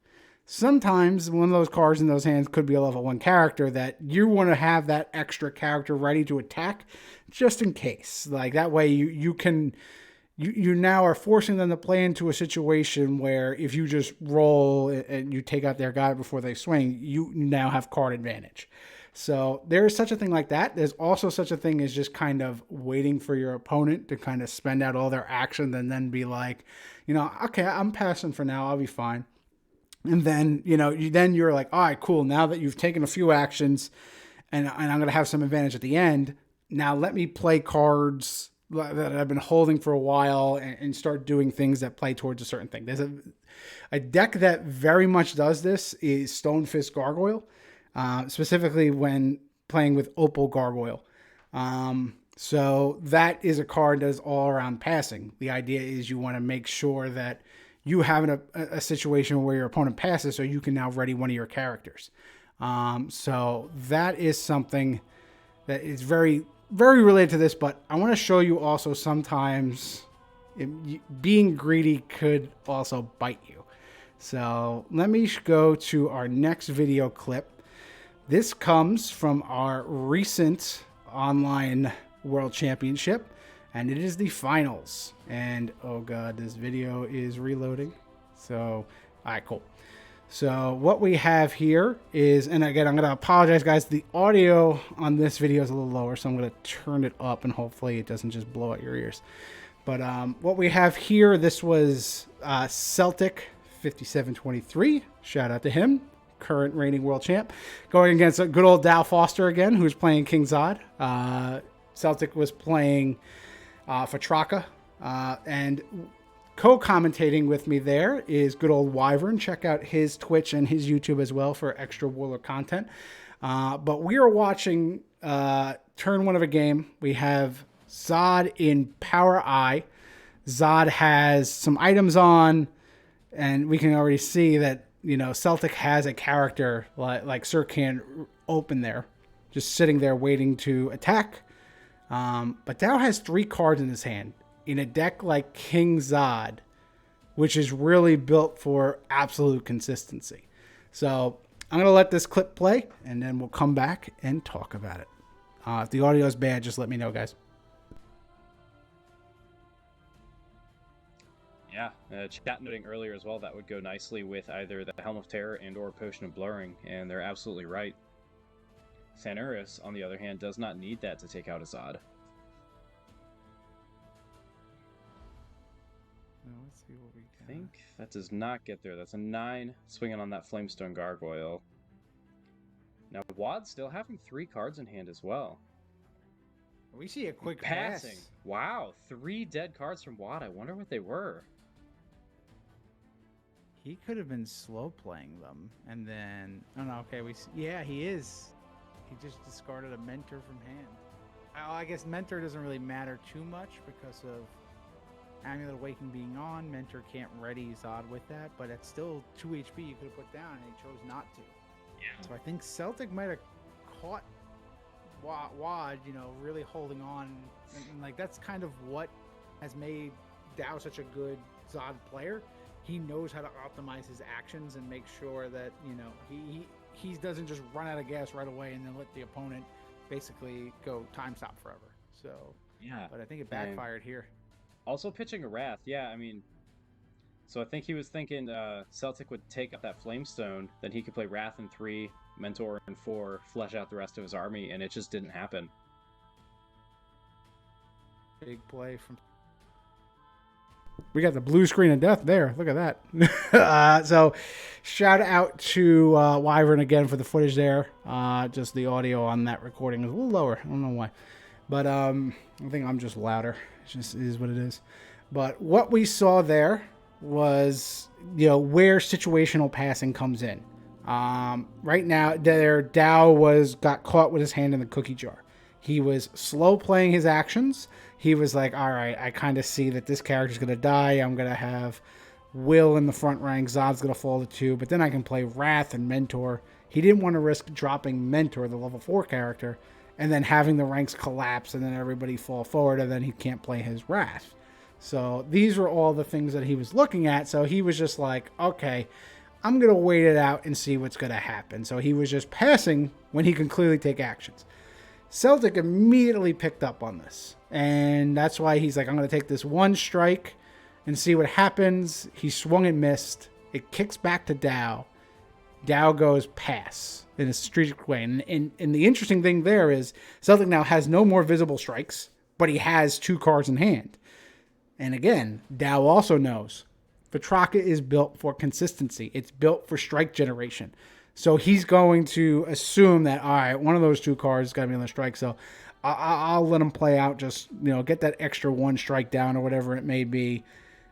Sometimes one of those cards in those hands could be a level 1 character that you want to have that extra character ready to attack just in case. Like that way you now are forcing them to play into a situation where if you just roll and you take out their guy before they swing, you now have card advantage. So there is such a thing like that. There's also such a thing as just kind of waiting for your opponent to kind of spend out all their action and then be like, okay, I'm passing for now. I'll be fine. And then, you're like, all right, cool. Now that you've taken a few actions and I'm going to have some advantage at the end. Now let me play cards that I've been holding for a while and start doing things that play towards a certain thing. There's a deck that very much does this is Stone Fist Gargoyle. Specifically when playing with Opal Gargoyle. So that is a card that is all around passing. The idea is you want to make sure that you have a situation where your opponent passes so you can now ready one of your characters. So that is something that is very, very related to this, but I want to show you also sometimes being greedy could also bite you. So let me go to our next video clip. This comes from our recent online World Championship, and it is the finals. And oh god, this video is reloading. So, all right, cool. So what we have here is, and again, I'm going to apologize, guys. The audio on this video is a little lower, so I'm going to turn it up, and hopefully it doesn't just blow out your ears. But what we have here, this was Celtic 5723. Shout out to him. Current reigning world champ. Going against a good old Dow Foster again, who's playing King Zod. Celtic was playing Fatraka. And co-commentating with me there is good old Wyvern. Check out his Twitch and his YouTube as well for extra Warlord content. But we are watching turn one of a game. We have Zod in Power Eye. Zod has some items on, and we can already see that, you know, Celtic has a character like Sirkan open there, just sitting there waiting to attack. But Dow has 3 cards in his hand in a deck like King Zod, which is really built for absolute consistency. So I'm going to let this clip play, and then we'll come back and talk about it. If the audio is bad, just let me know, guys. Yeah, chat noting earlier as well, that would go nicely with either the Helm of Terror and or Potion of Blurring, and they're absolutely right. Sanuris, on the other hand, does not need that to take out a Zod. Let's see what we got. I think that does not get there. That's a 9 swinging on that Flamestone Gargoyle. Now, Wad's still having 3 cards in hand as well. We see a quick Passing. pass. Wow, 3 dead cards from Wad. I wonder what they were. He could have been slow playing them, and then okay, yeah, he is. He just discarded a Mentor from hand. I guess Mentor doesn't really matter too much because of Amulet Awakening being on. Mentor can't ready Zod with that, but it's still 2 HP you could have put down, and he chose not to. Yeah. So I think Celtic might have caught Wad, you know, really holding on, and like that's kind of what has made Dow such a good Zod player. He knows how to optimize his actions and make sure that, you know, he doesn't just run out of gas right away and then let the opponent basically go time stop forever. So yeah, but I think it backfired here. Also pitching a Wrath, yeah. I mean, so I think he was thinking Celtic would take up that Flamestone, then he could play Wrath in 3, Mentor in 4, flesh out the rest of his army, and it just didn't happen. Big play from. We got the blue screen of death there. Look at that. So shout out to Wyvern again for the footage there. Just the audio on that recording is a little lower. I don't know why. But I think I'm just louder. It just is what it is. But what we saw there was, you know, where situational passing comes in. Right now, Dow got caught with his hand in the cookie jar. He was slow playing his actions. He was like, all right, I kind of see that this character's going to die. I'm going to have Will in the front rank. Zod's going to fall to 2, but then I can play Wrath and Mentor. He didn't want to risk dropping Mentor, the level 4 character, and then having the ranks collapse and then everybody fall forward, and then he can't play his Wrath. So these were all the things that he was looking at. So he was just like, okay, I'm going to wait it out and see what's going to happen. So he was just passing when he can clearly take actions. Celtic immediately picked up on this, and that's why he's like, I'm going to take this one strike and see what happens. He swung and missed. It kicks back to Dow. Dow goes pass in a strategic way. And the interesting thing there is Celtic now has no more visible strikes, but he has 2 cards in hand. And again, Dow also knows Fatraka is built for consistency. It's built for strike generation. So he's going to assume that, all right, one of those 2 cards is going to be on the strike. So I'll let him play out, just, you know, get that extra 1 strike down or whatever it may be.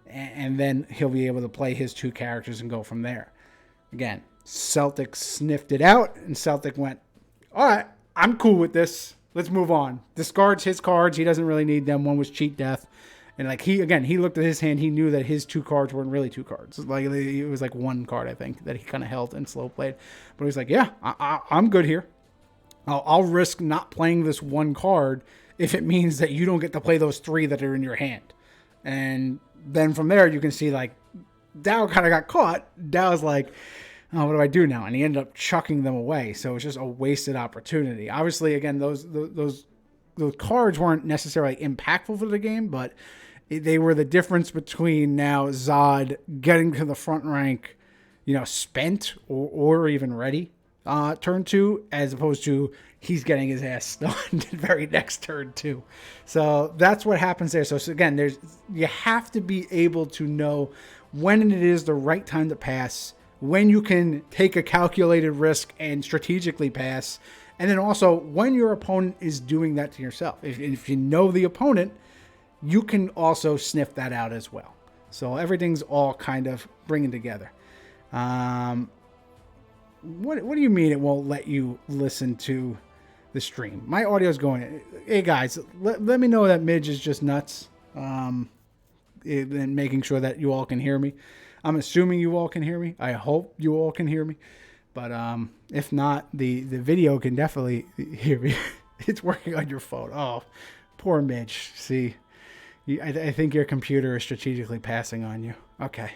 And then he'll be able to play his 2 characters and go from there. Again, Celtic sniffed it out, and Celtic went, all right, I'm cool with this. Let's move on. Discards his cards. He doesn't really need them. One was cheat death. And like he looked at his hand. He knew that his 2 cards weren't really 2 cards. Like it was like 1 card, I think, that he kind of held and slow played. But he's like, yeah, I'm good here. I'll risk not playing this 1 card if it means that you don't get to play those 3 that are in your hand. And then from there, you can see like Dow kind of got caught. Dow's like, oh, what do I do now? And he ended up chucking them away. So it's just a wasted opportunity. Obviously, again, those cards weren't necessarily impactful for the game, but they were the difference between now Zod getting to the front rank, spent or even ready turn 2, as opposed to he's getting his ass stunned the very next turn 2. So that's what happens there. So again, you have to be able to know when it is the right time to pass, when you can take a calculated risk and strategically pass, and then also when your opponent is doing that to yourself. If you know the opponent, you can also sniff that out as well. So everything's all kind of bringing together. What do you mean it won't let you listen to the stream? My audio is going. Hey guys, let me know that Midge is just nuts. And making sure that you all can hear me. I'm assuming you all can hear me. I hope you all can hear me. But if not, the video can definitely hear me. It's working on your phone. Oh, poor Midge. See, I think your computer is strategically passing on you. Okay.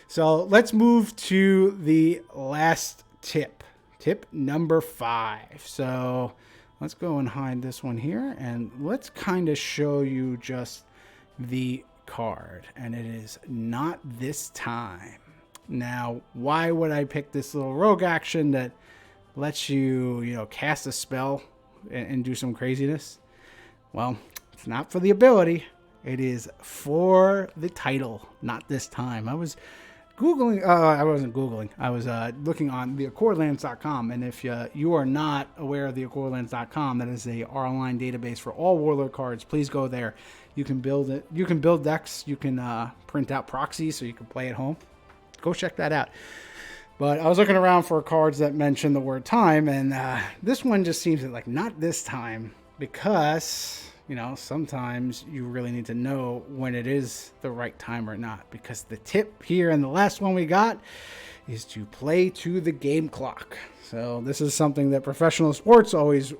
So let's move to the last tip. Tip number 5. So let's go and hide this one here. And let's kind of show you just the card. And it is not this time. Now, why would I pick this little rogue action that lets you, cast a spell and do some craziness? Well, it's not for the ability. It is for the title. Not this time. I was Googling. I wasn't Googling. I was looking on theaccorlands.com. And if you are not aware of theaccorlands.com, that is a online database for all Warlord cards. Please go there. You can build it. You can build decks. You can print out proxies so you can play at home. Go check that out. But I was looking around for cards that mention the word time, and this one just seems like not this time, because sometimes you really need to know when it is the right time or not, because the tip here and the last one we got is to play to the game clock. So this is something that professional sports always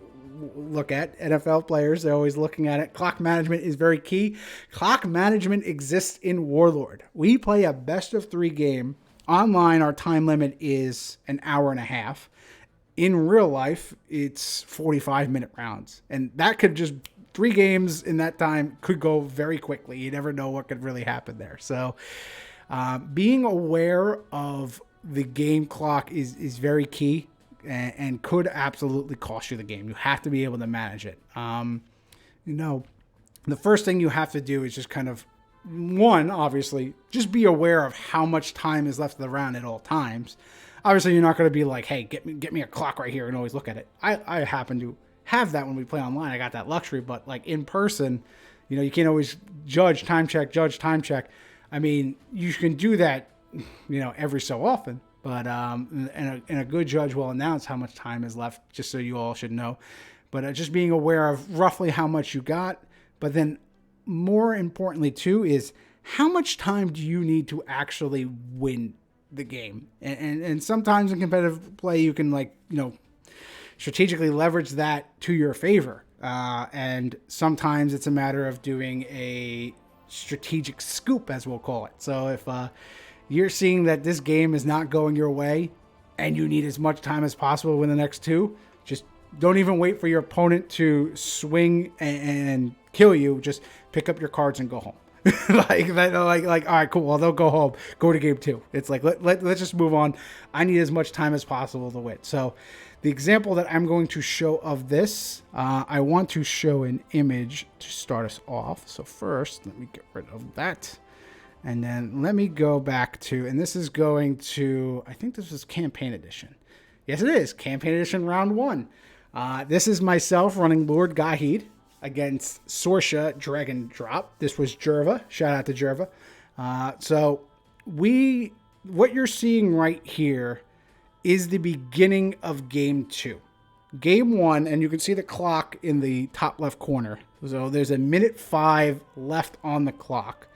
look at. NFL players, they're always looking at it. Clock management is very key. Clock management exists in Warlord. We play a best of 3 game. Online, our time limit is an hour and a half. In real life, it's 45-minute rounds. And that could just 3 games in that time could go very quickly. You never know what could really happen there. So being aware of the game clock is very key. And could absolutely cost you the game. You have to be able to manage it. The first thing you have to do is just kind of, one, obviously, just be aware of how much time is left of the round at all times. Obviously, you're not going to be like, hey, get me a clock right here and always look at it. I happen to have that when we play online. I got that luxury, but like in person, you can't always judge time check. I mean, you can do that, every so often. But and a good judge will announce how much time is left, just so you all should know. But just being aware of roughly how much you got. But then more importantly, too, is how much time do you need to actually win the game? And sometimes in competitive play, you can strategically leverage that to your favor. And sometimes it's a matter of doing a strategic scoop, as we'll call it. So if you're seeing that this game is not going your way and you need as much time as possible to win the next 2, just don't even wait for your opponent to swing and kill you. Just pick up your cards and go home. like, all right, cool. Well, they'll go home. Go to game 2. It's like, let's just move on. I need as much time as possible to win. So the example that I'm going to show of this, I want to show an image to start us off. So first, let me get rid of that. And then let me go back to, and this is going to, I think this is Campaign Edition. Yes, it is. Campaign Edition Round 1. This is myself running Lord Gahid against Sorsha Dragon Drop. This was Jerva. Shout out to Jerva. So what you're seeing right here is the beginning of Game 2. Game 1, and you can see the clock in the top left corner. So there's a minute 5 left on the clock.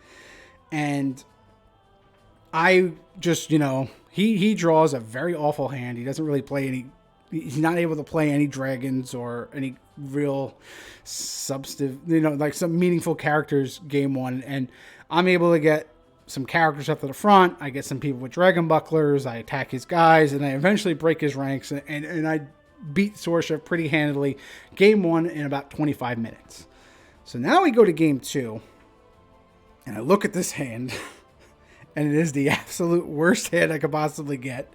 And I just, he draws a very awful hand. He doesn't really play any, he's not able to play any dragons or any real substantive, like some meaningful characters game 1. And I'm able to get some characters up to the front. I get some people with dragon bucklers. I attack his guys, and I eventually break his ranks, and I beat Sorsha pretty handily. Game 1 in about 25 minutes. So now we go to game 2, and I look at this hand, and it is the absolute worst hand I could possibly get.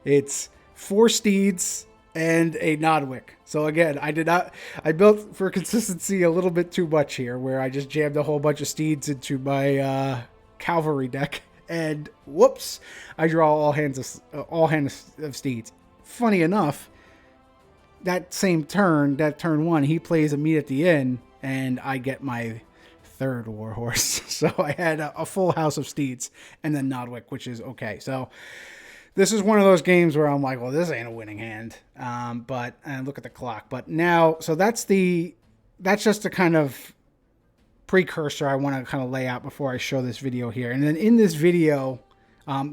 It's 4 steeds and a Nodwick. So again, I built for consistency a little bit too much here, where I just jammed a whole bunch of steeds into my cavalry deck, and whoops, I draw all hands of steeds. Funny enough, that same turn, that turn 1, he plays a meet at the end, and I get my 3rd warhorse. So I had a full house of steeds and then Nodwick, which is okay. So this is one of those games where I'm like, well, this ain't a winning hand. But look at the clock. But now, so that's just a kind of precursor I want to kind of lay out before I show this video here. And then in this video,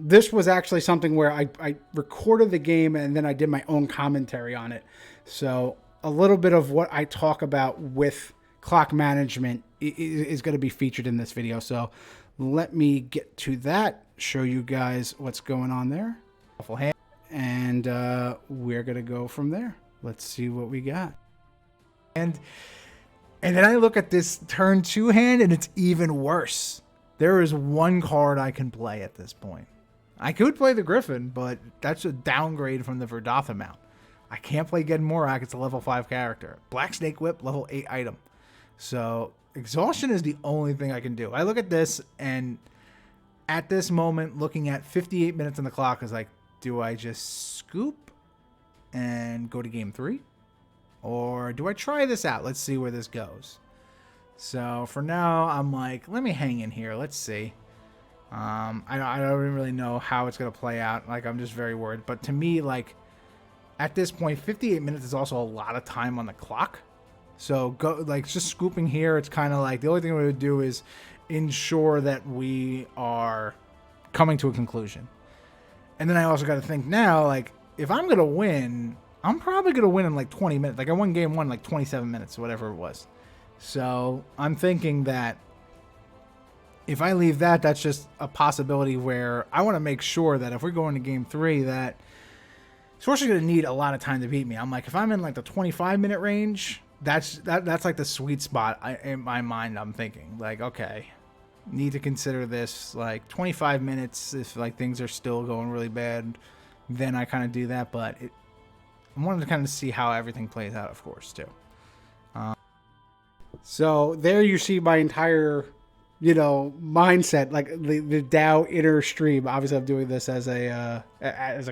this was actually something where I recorded the game and then I did my own commentary on it. So a little bit of what I talk about with clock management is going to be featured in this video. So let me get to that, show you guys what's going on there. And we're going to go from there. Let's see what we got. And then I look at this turn 2 hand, and it's even worse. There is one card I can play at this point. I could play the Griffin, but that's a downgrade from the Verdatha mount. I can't play Gedmorak. It's a level 5 character. Black Snake Whip, level 8 item. So exhaustion is the only thing I can do. I look at this, and at this moment, looking at 58 minutes on the clock, is like, do I just scoop and go to game 3? Or do I try this out? Let's see where this goes. So for now, I'm like, let me hang in here. Let's see. I don't really know how it's going to play out. Like, I'm just very worried. But to me, like, at this point, 58 minutes is also a lot of time on the clock. So go, like, just scooping here, it's kind of like the only thing we would do is ensure that we are coming to a conclusion. And then I also got to think now, like, if I'm going to win, I'm probably going to win in like 20 minutes. Like, I won game 1 in like 27 minutes, whatever it was. So I'm thinking that if I leave that, that's just a possibility where I want to make sure that if we're going to game 3, that Sorcerer's going to need a lot of time to beat me. I'm like, if I'm in like the 25-minute range, that's like the sweet spot in my mind. I'm thinking like, okay, need to consider this like 25 minutes. If like things are still going really bad, then I kind of do that. But I wanted to kind of see how everything plays out, of course, too. So there you see my entire, mindset, like the DAO inner stream. Obviously, I'm doing this as a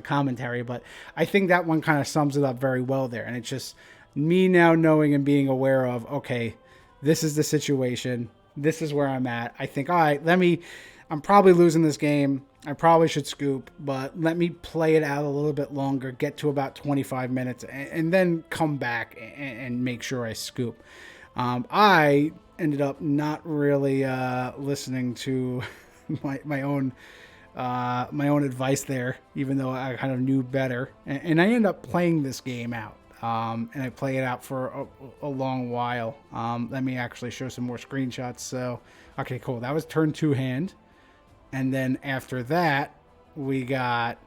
commentary, but I think that one kind of sums it up very well there. And it's just me now knowing and being aware of, okay, this is the situation. This is where I'm at. I think, all right, I'm probably losing this game. I probably should scoop, but let me play it out a little bit longer, get to about 25 minutes, and then come back and make sure I scoop. I ended up not really listening to my own advice there, even though I kind of knew better. And I ended up playing this game out. And I play it out for a long while. Let me actually show some more screenshots. So, okay, cool. That was turn 2 hand. And then after that, we got,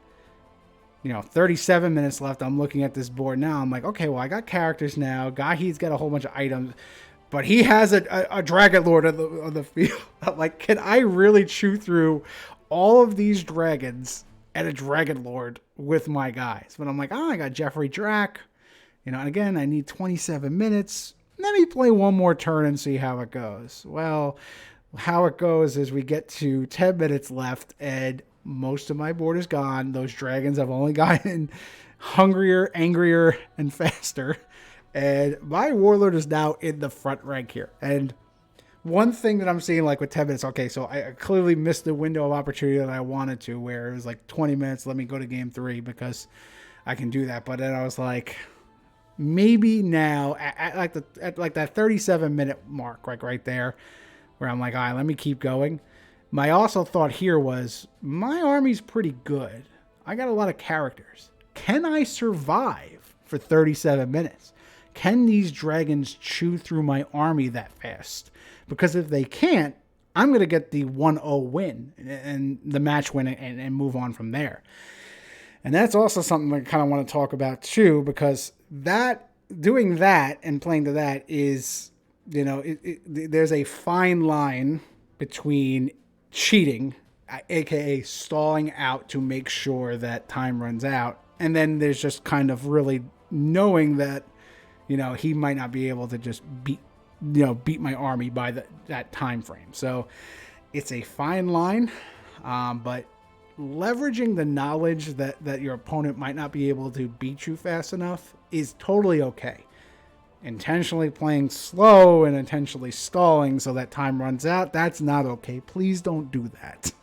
37 minutes left. I'm looking at this board now. I'm like, okay, well, I got characters now. He's got a whole bunch of items. But he has a Dragon Lord on the field. I'm like, can I really chew through all of these dragons and a Dragon Lord with my guys? But I'm like, I got Jeffrey Drac. And again, I need 27 minutes. Let me play one more turn and see how it goes. Well, how it goes is we get to 10 minutes left, and most of my board is gone. Those dragons have only gotten hungrier, angrier, and faster. And my Warlord is now in the front rank here. And one thing that I'm seeing, like with 10 minutes, okay, so I clearly missed the window of opportunity that I wanted to, where it was like 20 minutes, let me go to game 3 because I can do that. But then I was like, maybe now at like that 37-minute mark, like right there, where I'm like, all right, let me keep going. My also thought here was, my army's pretty good. I got a lot of characters. Can I survive for 37 minutes? Can these dragons chew through my army that fast? Because if they can't, I'm going to get the 1-0 win and the match win and move on from there. And that's also something I kind of want to talk about too, because doing that and playing to that is, there's a fine line between cheating, aka stalling out to make sure that time runs out, and then there's just kind of really knowing that, he might not be able to just beat my army by that time frame. So it's a fine line, but leveraging the knowledge that your opponent might not be able to beat you fast enough is totally okay. Intentionally playing slow and intentionally stalling so that time runs out, that's not okay. Please don't do that.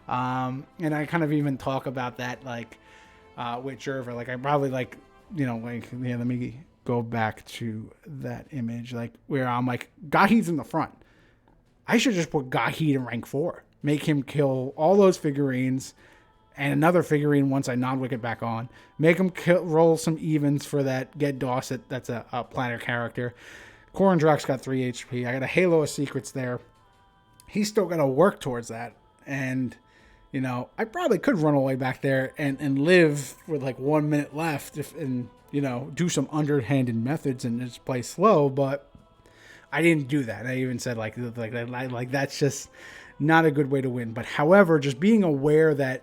And I kind of even talk about that with Jerva. Like I probably let me go back to that image, where I'm like, Gahid's in the front. I should just put Gahid in rank 4. Make him kill all those figurines and another figurine once I non-wicket back on. Make him roll some evens for that Ged Dawsit, that's a planner character. Korendrak's got 3 HP. I got a Halo of Secrets there. He's still got to work towards that. And, I probably could run away back there and live with 1 minute left and do some underhanded methods and just play slow, but I didn't do that. I even said that's just not a good way to win. But however, just being aware that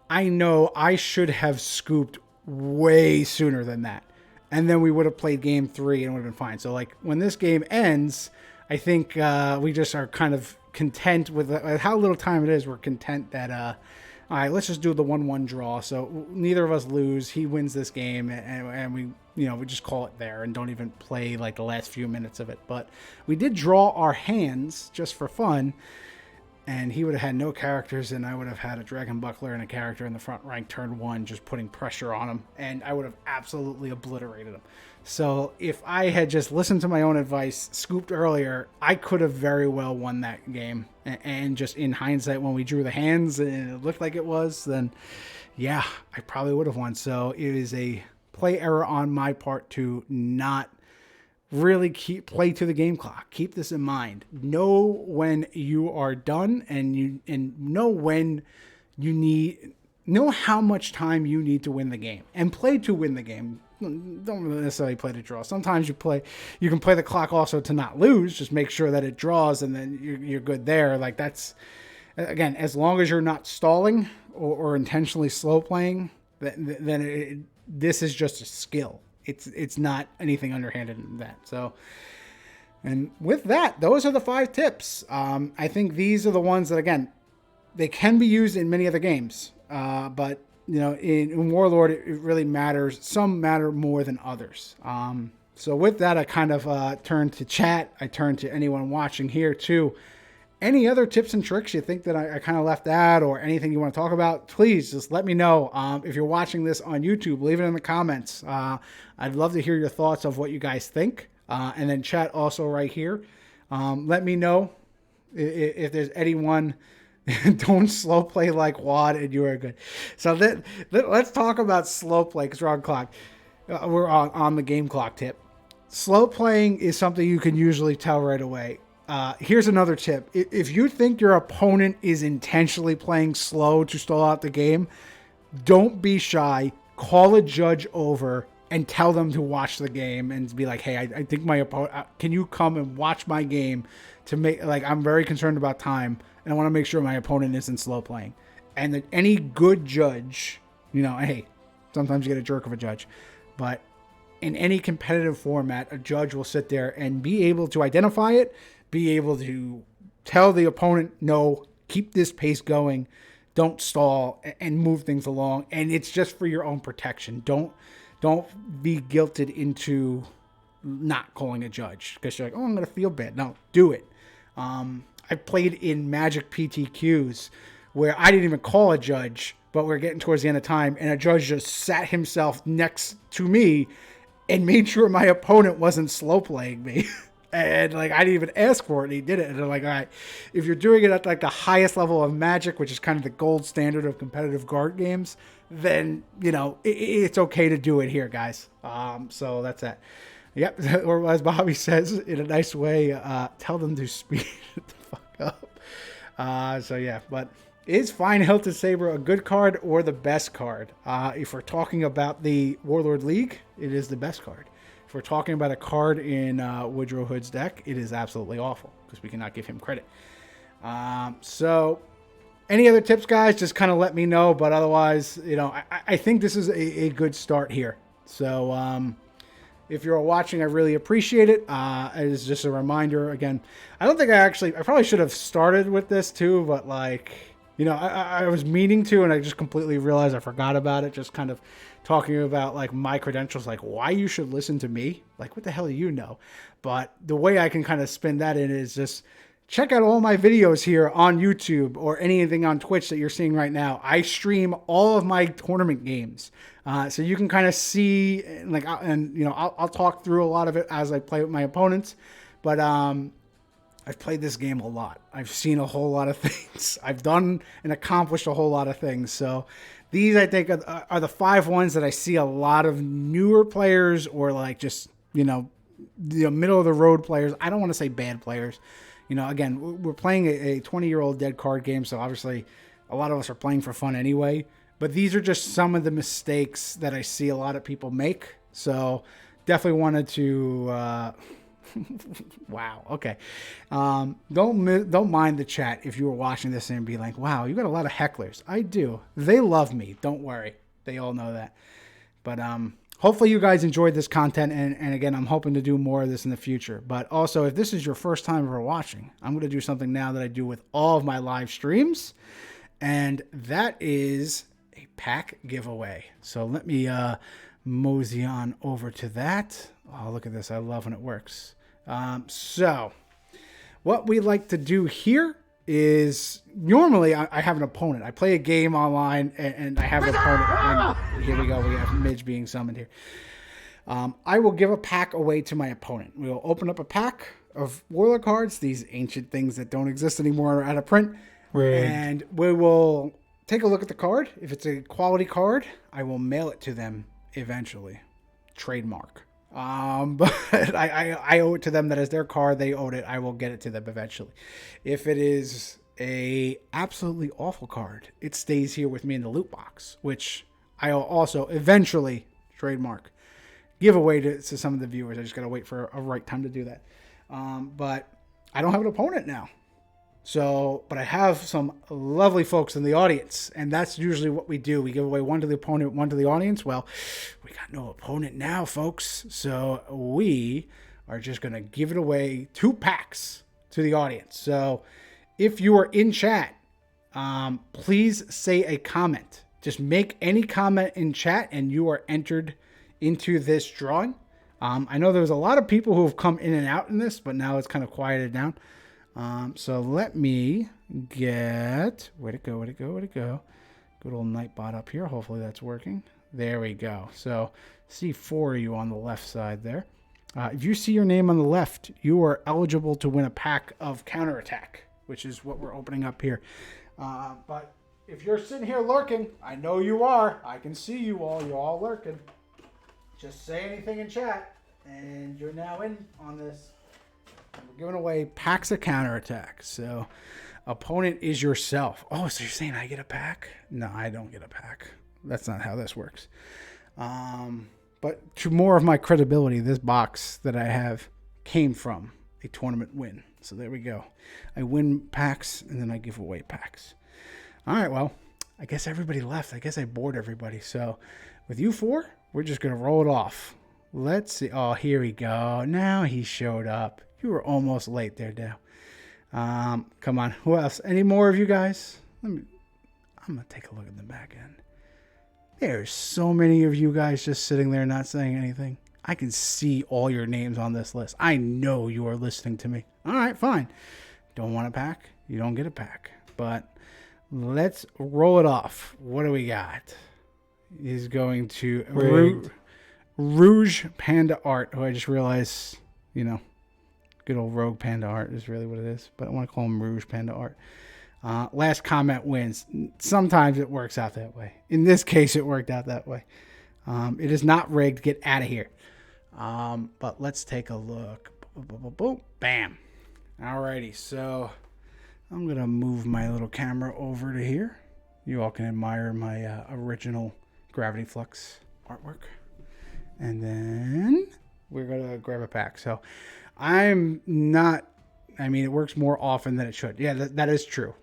I know I should have scooped way sooner than that, and then we would have played game 3 and it would have been fine. So when this game ends, I think we just are kind of content with how little time it is. We're content that all right, let's just do the 1-1 draw. So neither of us lose. He wins this game, and we we just call it there and don't even play the last few minutes of it. But we did draw our hands just for fun, and he would have had no characters, and I would have had a Dragon Buckler and a character in the front rank turn 1, just putting pressure on him, and I would have absolutely obliterated him. So if I had just listened to my own advice, scooped earlier, I could have very well won that game. And just in hindsight, when we drew the hands and it looked like it was, then yeah, I probably would have won. So it is a play error on my part to not really play to the game clock. Keep this in mind. Know when you are done, and know when you know how much time you need to win the game, and play to win the game. Don't necessarily play to draw. Sometimes you can play the clock also to not lose. Just make sure that it draws, and then you're good there. That's, again, as long as you're not stalling or intentionally slow playing, then this is just a skill. It's not anything underhanded in that. So, and with that, those are the 5 tips. I think these are the ones that, again, they can be used in many other games, but in Warlord, it really matters. Some matter more than others. So with that, I kind of turn to chat. I turn to anyone watching here too. Any other tips and tricks you think that I kind of left out, or anything you want to talk about, please just let me know. If you're watching this on YouTube, leave it in the comments. I'd love to hear your thoughts of what you guys think. And then chat also right here. Let me know if there's anyone. Don't slow play like Wad, and you are good. So let's talk about slow play, because we're on clock. We're on the game clock tip. Slow playing is something you can usually tell right away. Here's another tip. If you think your opponent is intentionally playing slow to stall out the game, don't be shy. Call a judge over and tell them to watch the game and be like, hey, I think my opponent, can you come and watch my game to make, I'm very concerned about time, and I want to make sure my opponent isn't slow playing. And that any good judge, hey, sometimes you get a jerk of a judge, but in any competitive format, a judge will sit there and be able to identify it, be able to tell the opponent, no, keep this pace going, don't stall, and move things along. And it's just for your own protection. Don't be guilted into not calling a judge because you're like, oh, I'm going to feel bad. No, do it. I played in Magic PTQs where I didn't even call a judge, but we're getting towards the end of time, and a judge just sat himself next to me and made sure my opponent wasn't slow playing me. And like I didn't even ask for it, and he did it. And they're like, all right, if you're doing it at like the highest level of Magic, which is kind of the gold standard of competitive card games, then it's okay to do it here, guys. So that's that. Yep, or as Bobby says in a nice way, tell them to speed the fuck up. So yeah, but is Fine Hilton Saber a good card or the best card? If we're talking about the Warlord League, it is the best card. If we're talking about a card in Woodrow Hood's deck, it is absolutely awful because we cannot give him credit. So any other tips, guys, just kind of let me know. But otherwise, I think this is a good start here. So if you're watching, I really appreciate it. As just a reminder, again, I don't think I probably should have started with this too, but like, I was meaning to, and I just completely realized I forgot about it. Just kind of talking about like my credentials, like why you should listen to me. Like, what the hell do you know? But the way I can kind of spin that in is just check out all my videos here on YouTube or anything on Twitch that you're seeing right now. I stream all of my tournament games. So you can kind of see, like, I'll talk through a lot of it as I play with my opponents. But I've played this game a lot. I've seen a whole lot of things. I've done and accomplished a whole lot of things. So these, I think, are the 5 ones that I see a lot of newer players or like just, the middle of the road players. I don't want to say bad players. Again, we're playing a 20-year-old dead card game. So obviously a lot of us are playing for fun anyway. But these are just some of the mistakes that I see a lot of people make. So definitely wanted to... wow. Okay. Don't mind the chat if you were watching this and be like, wow, you got a lot of hecklers. I do. They love me. Don't worry. They all know that. But hopefully you guys enjoyed this content. And again, I'm hoping to do more of this in the future. But also, if this is your first time ever watching, I'm going to do something now that I do with all of my live streams. And that is a pack giveaway. So let me mosey on over to that. Oh, look at this. I love when it works. So what we like to do here is normally I have an opponent. I play a game online and I have an opponent. And here we go. We have Midge being summoned here. I will give a pack away to my opponent. We will open up a pack of Warlord cards, these ancient things that don't exist anymore are out of print. Right. And we will take a look at the card. If it's a quality card, I will mail it to them eventually. Trademark. But I owe it to them. That is their card. They own it. I will get it to them eventually. If it is a absolutely awful card, it stays here with me in the loot box, which I will also eventually trademark. Give away to some of the viewers. I just got to wait for a right time to do that. But I don't have an opponent now. So, but I have some lovely folks in the audience, and that's usually what we do. We give away one to the opponent, one to the audience. Well, we got no opponent now, folks. So we are just going to give it away 2 packs to the audience. So if you are in chat, please say a comment. Just make any comment in chat, and you are entered into this drawing. I know there's a lot of people who have come in and out in this, but now it's kind of quieted down. So let me get, where'd it go? Good old Nightbot up here. Hopefully that's working. There we go. So see 4 of you on the left side there. If you see your name on the left, you are eligible to win a pack of Counterattack, which is what we're opening up here. But if you're sitting here lurking, I know you are. I can see you all. You're all lurking. Just say anything in chat, and you're now in on this. We're giving away packs of Counterattack. So, opponent is yourself. Oh, so you're saying I get a pack? No, I don't get a pack. That's not how this works. But to more of my credibility, this box that I have came from a tournament win. So there we go. I win packs, and then I give away packs. All right, well, I guess everybody left. I guess I bored everybody. So, with you 4, we're just going to roll it off. Let's see. Oh, here we go. Now he showed up. You were almost late there, Dale. Come on. Who else? Any more of you guys? I'm going to take a look at the back end. There's so many of you guys just sitting there not saying anything. I can see all your names on this list. I know you are listening to me. All right, fine. Don't want a pack? You don't get a pack. But let's roll it off. What do we got? He's going to... Rouge Panda Art, who I just realized, you know, good old Rogue Panda Art is really what it is, but I want to call him Rouge Panda Art. Last comment wins. Sometimes it works out that way. In this case, it worked out that way. It is not rigged. Get out of here. But let's take a look. Boom. Bam. Alrighty, so I'm going to move my little camera over to here. You all can admire my original Gravity Flux artwork. And then we're going to grab a pack. So I'm not, I mean, it works more often than it should. Yeah, that is true.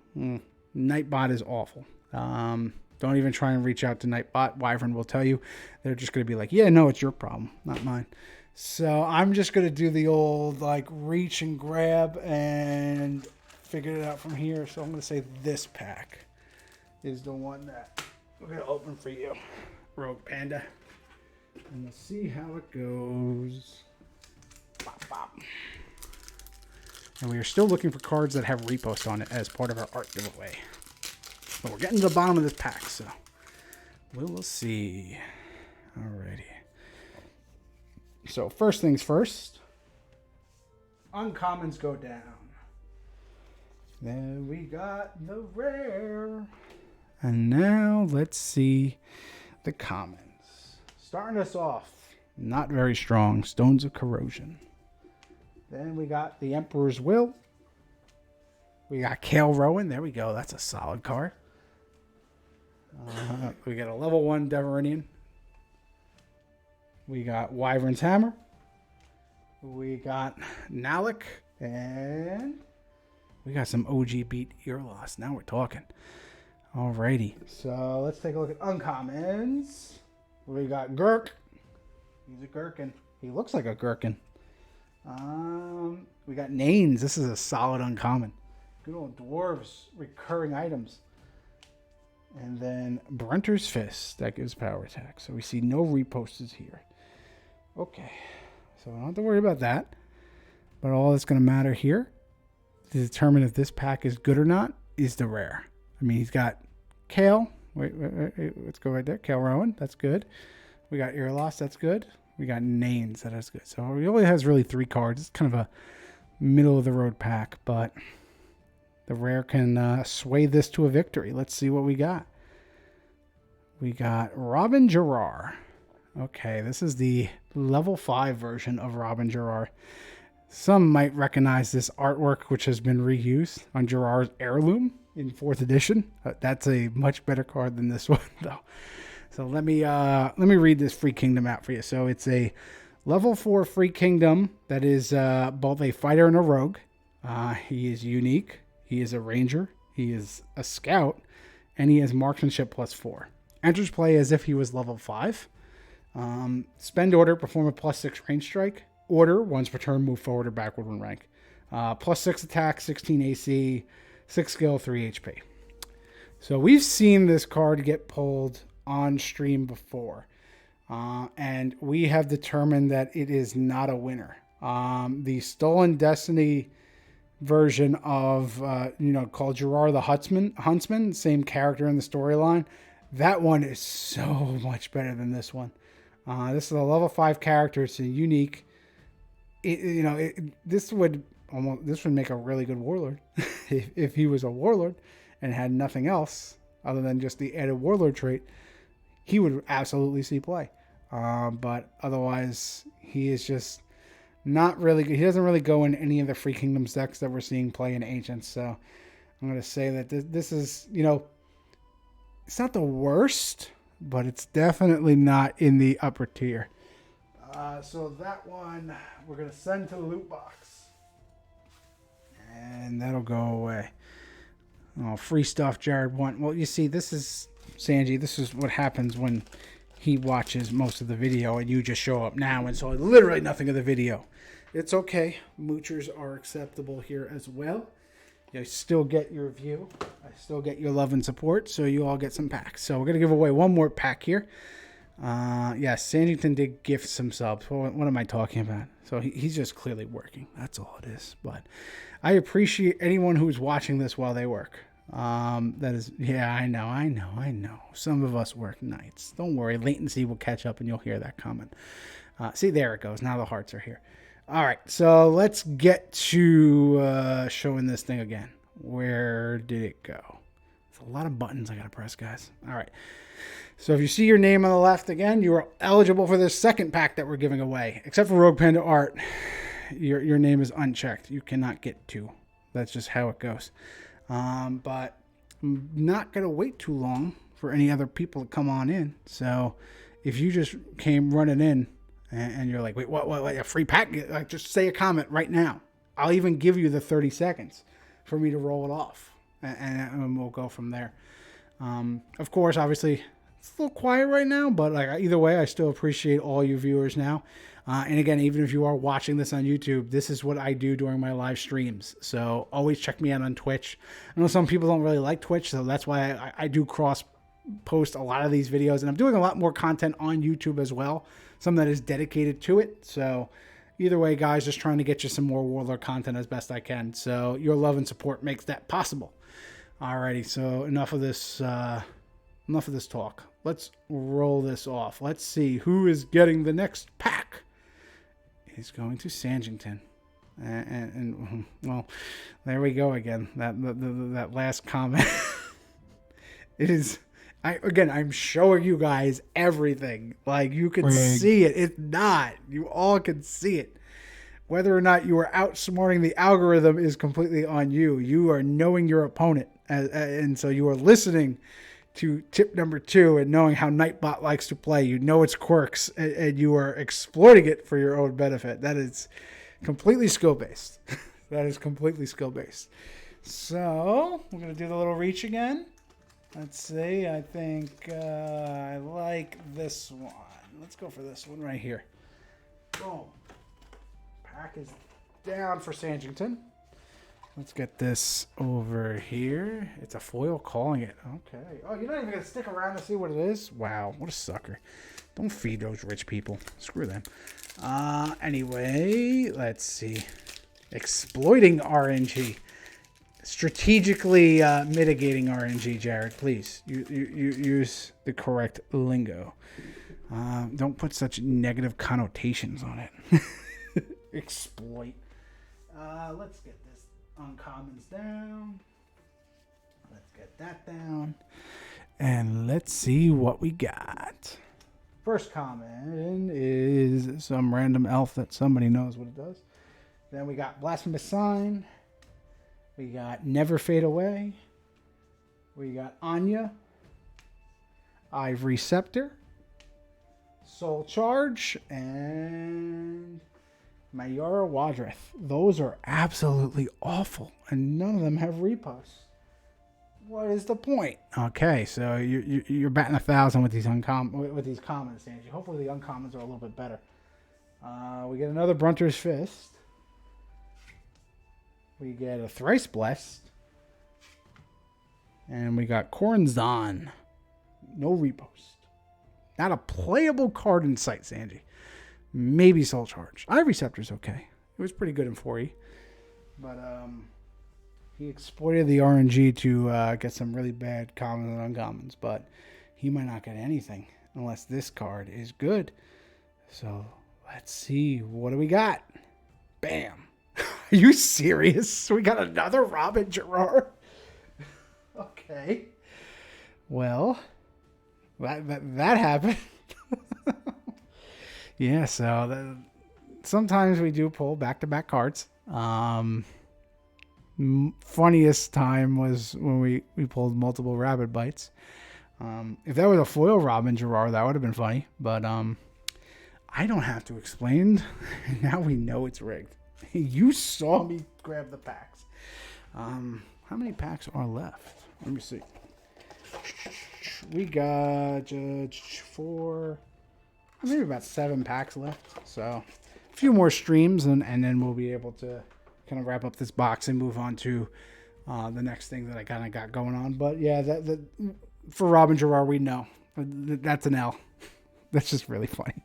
Nightbot is awful. Don't even try and reach out to Nightbot. Wyvern will tell you. They're just going to be like, yeah, no, it's your problem, not mine. So I'm just going to do the old, like, reach and grab and figure it out from here. So I'm going to say this pack is the one that we're going to open for you, Rogue Panda. And we'll see how it goes. Bop, bop. And we are still looking for cards that have repost on it as part of our art giveaway. But we're getting to the bottom of this pack, so we'll see. Alrighty. So first things first. Uncommons go down. Then we got the rare. And now let's see the commons. Starting us off, not very strong. Stones of Corrosion. Then we got the Emperor's Will. We got Kale Rowan. There we go. That's a solid card. We got a level 1 Deverinian. We got Wyvern's Hammer. We got Nalik. And we got some OG beat ear loss. Now we're talking. Alrighty. So let's take a look at uncommons. We got Gurk. He's a gherkin. He looks like a gherkin. We got Nanes. This is a solid uncommon. Good old dwarves, recurring items. And then Brenter's Fist. That gives power attack. So we see no reposts here. Okay. So I don't have to worry about that. But all that's going to matter here to determine if this pack is good or not is the rare. I mean, he's got Kale. Wait, let's go right there. Kale Rowan. That's good. We got Ear Loss. That's good. We got Nanes. That is good. So he only has really 3 cards. It's kind of a middle-of-the-road pack, but the rare can sway this to a victory. Let's see what we got. We got Robin Gerard. Okay, this is the level 5 version of Robin Gerard. Some might recognize this artwork, which has been reused on Gerard's Heirloom in 4th edition. That's a much better card than this one, though. So let me read this Free Kingdom out for you. So it's a level 4 Free Kingdom that is both a fighter and a rogue. He is unique. He is a ranger. He is a scout, and he has marksmanship +4. Enters play as if he was level 5. Spend order, perform a +6 range strike. Order, once per turn, move forward or backward 1 rank. +6 attack, 16 AC, 6 skill, 3 HP. So we've seen this card get pulled on stream before. And we have determined that it is not a winner. The Stolen Destiny version of, called Gerard the Huntsman, same character in the storyline. That one is so much better than this one. This is a level 5 character. It's a unique. This would make a really good warlord if he was a warlord and had nothing else other than just the added warlord trait. He would absolutely see play. But otherwise, he is just not really good. He doesn't really go in any of the Free Kingdoms decks that we're seeing play in Ancients. So I'm going to say that this is, it's not the worst, but it's definitely not in the upper tier. So that one we're going to send to the loot box. And that'll go away. Oh, free stuff Jared want. Well, you see, this is, Sanji, this is what happens when he watches most of the video and you just show up now and saw literally nothing of the video. It's okay. Moochers are acceptable here as well. You still get your view. I still get your love and support, so you all get some packs. So we're going to give away one more pack here. Yes, Sandington did gift some subs. What am I talking about? So he's just clearly working. That's all it is. But I appreciate anyone who's watching this while they work. That is, yeah, I know. Some of us work nights. Don't worry, latency will catch up and you'll hear that comment. See, there it goes. Now the hearts are here. All right, so let's get to showing this thing again. Where did it go? There's a lot of buttons I gotta press, guys. All right. So if you see your name on the left again, you are eligible for this second pack that we're giving away. Except for Rogue Panda Art, your name is unchecked. You cannot get 2. That's just how it goes. But I'm not going to wait too long for any other people to come on in. So if you just came running in and you're like, wait, what, a free pack? Like, just say a comment right now. I'll even give you the 30 seconds for me to roll it off. And we'll go from there. Of course, obviously, it's a little quiet right now, but like either way, I still appreciate all you viewers now. And again, even if you are watching this on YouTube, this is what I do during my live streams. So always check me out on Twitch. I know some people don't really like Twitch, so that's why I do cross post a lot of these videos. And I'm doing a lot more content on YouTube as well, some that is dedicated to it. So either way, guys, just trying to get you some more Warlord content as best I can. So your love and support makes that possible. Alrighty, so enough of this talk. Let's roll this off. Let's see who is getting the next pack. He's going to Sanjington. And well, there we go again. That last comment. It is, I'm showing you guys everything. Like, you can see it. It's not. You all can see it. Whether or not you are outsmarting the algorithm is completely on you. You are knowing your opponent. And so you are listening to tip number 2 and knowing how Nightbot likes to play. You know its quirks, and you are exploiting it for your own benefit. That is completely skill-based. That is completely skill-based. So we're going to do the little reach again. Let's see. I think I like this one. Let's go for this one right here. Boom. Pack is down for Sanjington. Let's get this over here. It's a foil calling it. Okay. Oh, you're not even going to stick around to see what it is? Wow, what a sucker. Don't feed those rich people. Screw them. Anyway, let's see. Exploiting RNG. Strategically mitigating RNG, Jared. Please, you use the correct lingo. Don't put such negative connotations on it. Exploit. Let's get this uncommons down. Let's get that down. And let's see what we got. First common is some random elf that somebody knows what it does. Then we got Blasphemous Sign. We got Never Fade Away. We got Anya. Ivory Scepter. Soul Charge. And Mayora Wadrith. Those are absolutely awful, and none of them have reposts. What is the point? Okay, so you're batting 1,000 with these commons, Angie. Hopefully the uncommons are a little bit better. We get another Brunter's Fist. We get a Thrice Blessed. And we got Corzon. No repost. Not a playable card in sight, Sanji. Maybe Soul Charge. Ivory Scepter's okay. It was pretty good in 4E. But he exploited the RNG to get some really bad commons and uncommons. But he might not get anything unless this card is good. So let's see. What do we got? Bam. Are you serious? We got another Robin Gerard? Okay. Well, that happened. Yeah, so sometimes we do pull back-to-back cards. Funniest time was when we pulled multiple Rabbit Bites. If that was a foil Robin Gerard, that would have been funny. But I don't have to explain. Now we know it's rigged. You saw me grab the packs. How many packs are left? Let me see. We got 4... maybe about 7 packs left. So a few more streams, and then we'll be able to kind of wrap up this box and move on to the next thing that I kind of got going on. But yeah, for Robin Gerard, we know that's an L. That's just really funny.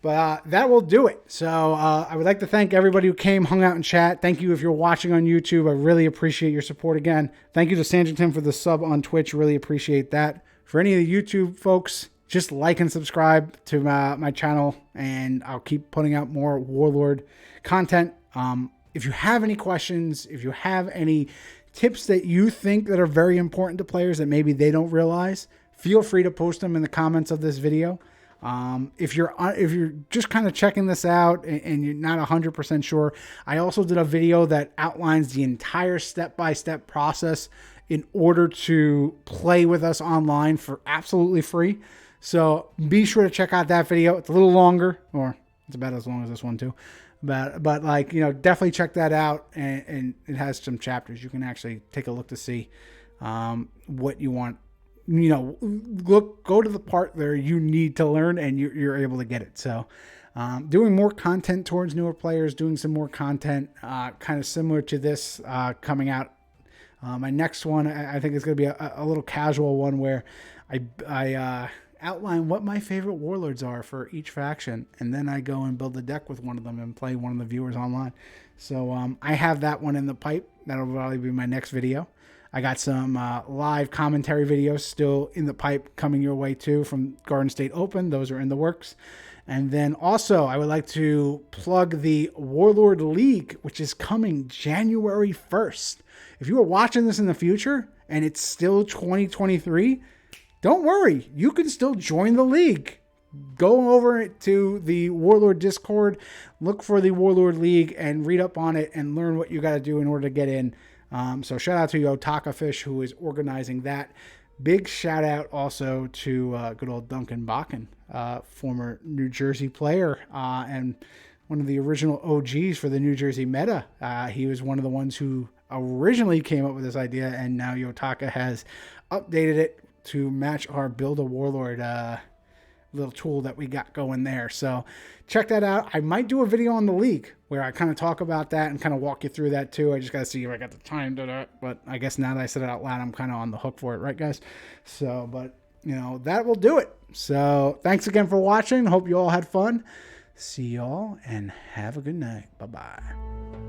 But that will do it. So I would like to thank everybody who came, hung out, and chat. Thank you if you're watching on YouTube. I really appreciate your support again. Thank you to Sanjington for the sub on Twitch. Really appreciate that. For any of the YouTube folks, just like and subscribe to my channel, and I'll keep putting out more Warlord content. If you have any questions, if you have any tips that you think that are very important to players that maybe they don't realize, feel free to post them in the comments of this video. If you're just kind of checking this out and you're not 100% sure, I also did a video that outlines the entire step-by-step process in order to play with us online for absolutely free. So be sure to check out that video. It's a little longer, or it's about as long as this one too. But like, you know, definitely check that out, and it has some chapters. You can actually take a look to see what you want. You know, go to the part where you need to learn, and you're able to get it. So doing more content towards newer players, doing some more content kind of similar to this coming out. My next one, I think, is going to be a little casual one where I outline what my favorite warlords are for each faction, and then I go and build a deck with one of them and play one of the viewers online. So I have that one in the pipe. That'll probably be my next video. I got some live commentary videos still in the pipe coming your way too from Garden State Open. Those are in the works. And then also I would like to plug the Warlord League, which is coming January 1st. If you are watching this in the future and it's still 2023, don't worry. You can still join the league. Go over to the Warlord Discord, look for the Warlord League, and read up on it and learn what you got to do in order to get in. So shout out to Otaka Fish, who is organizing that. Big shout out also to good old Duncan Bakken, former New Jersey player and one of the original OGs for the New Jersey meta. He was one of the ones who originally came up with this idea, and now Otaka has updated it to match our Build a Warlord little tool that we got going there. So check that out. I might do a video on the league where I kind of talk about that and kind of walk you through that too. I just got to see if I got the time to that. But I guess now that I said it out loud, I'm kind of on the hook for it. Right, guys? So, but, you know, that will do it. So thanks again for watching. Hope you all had fun. See y'all and have a good night. Bye-bye.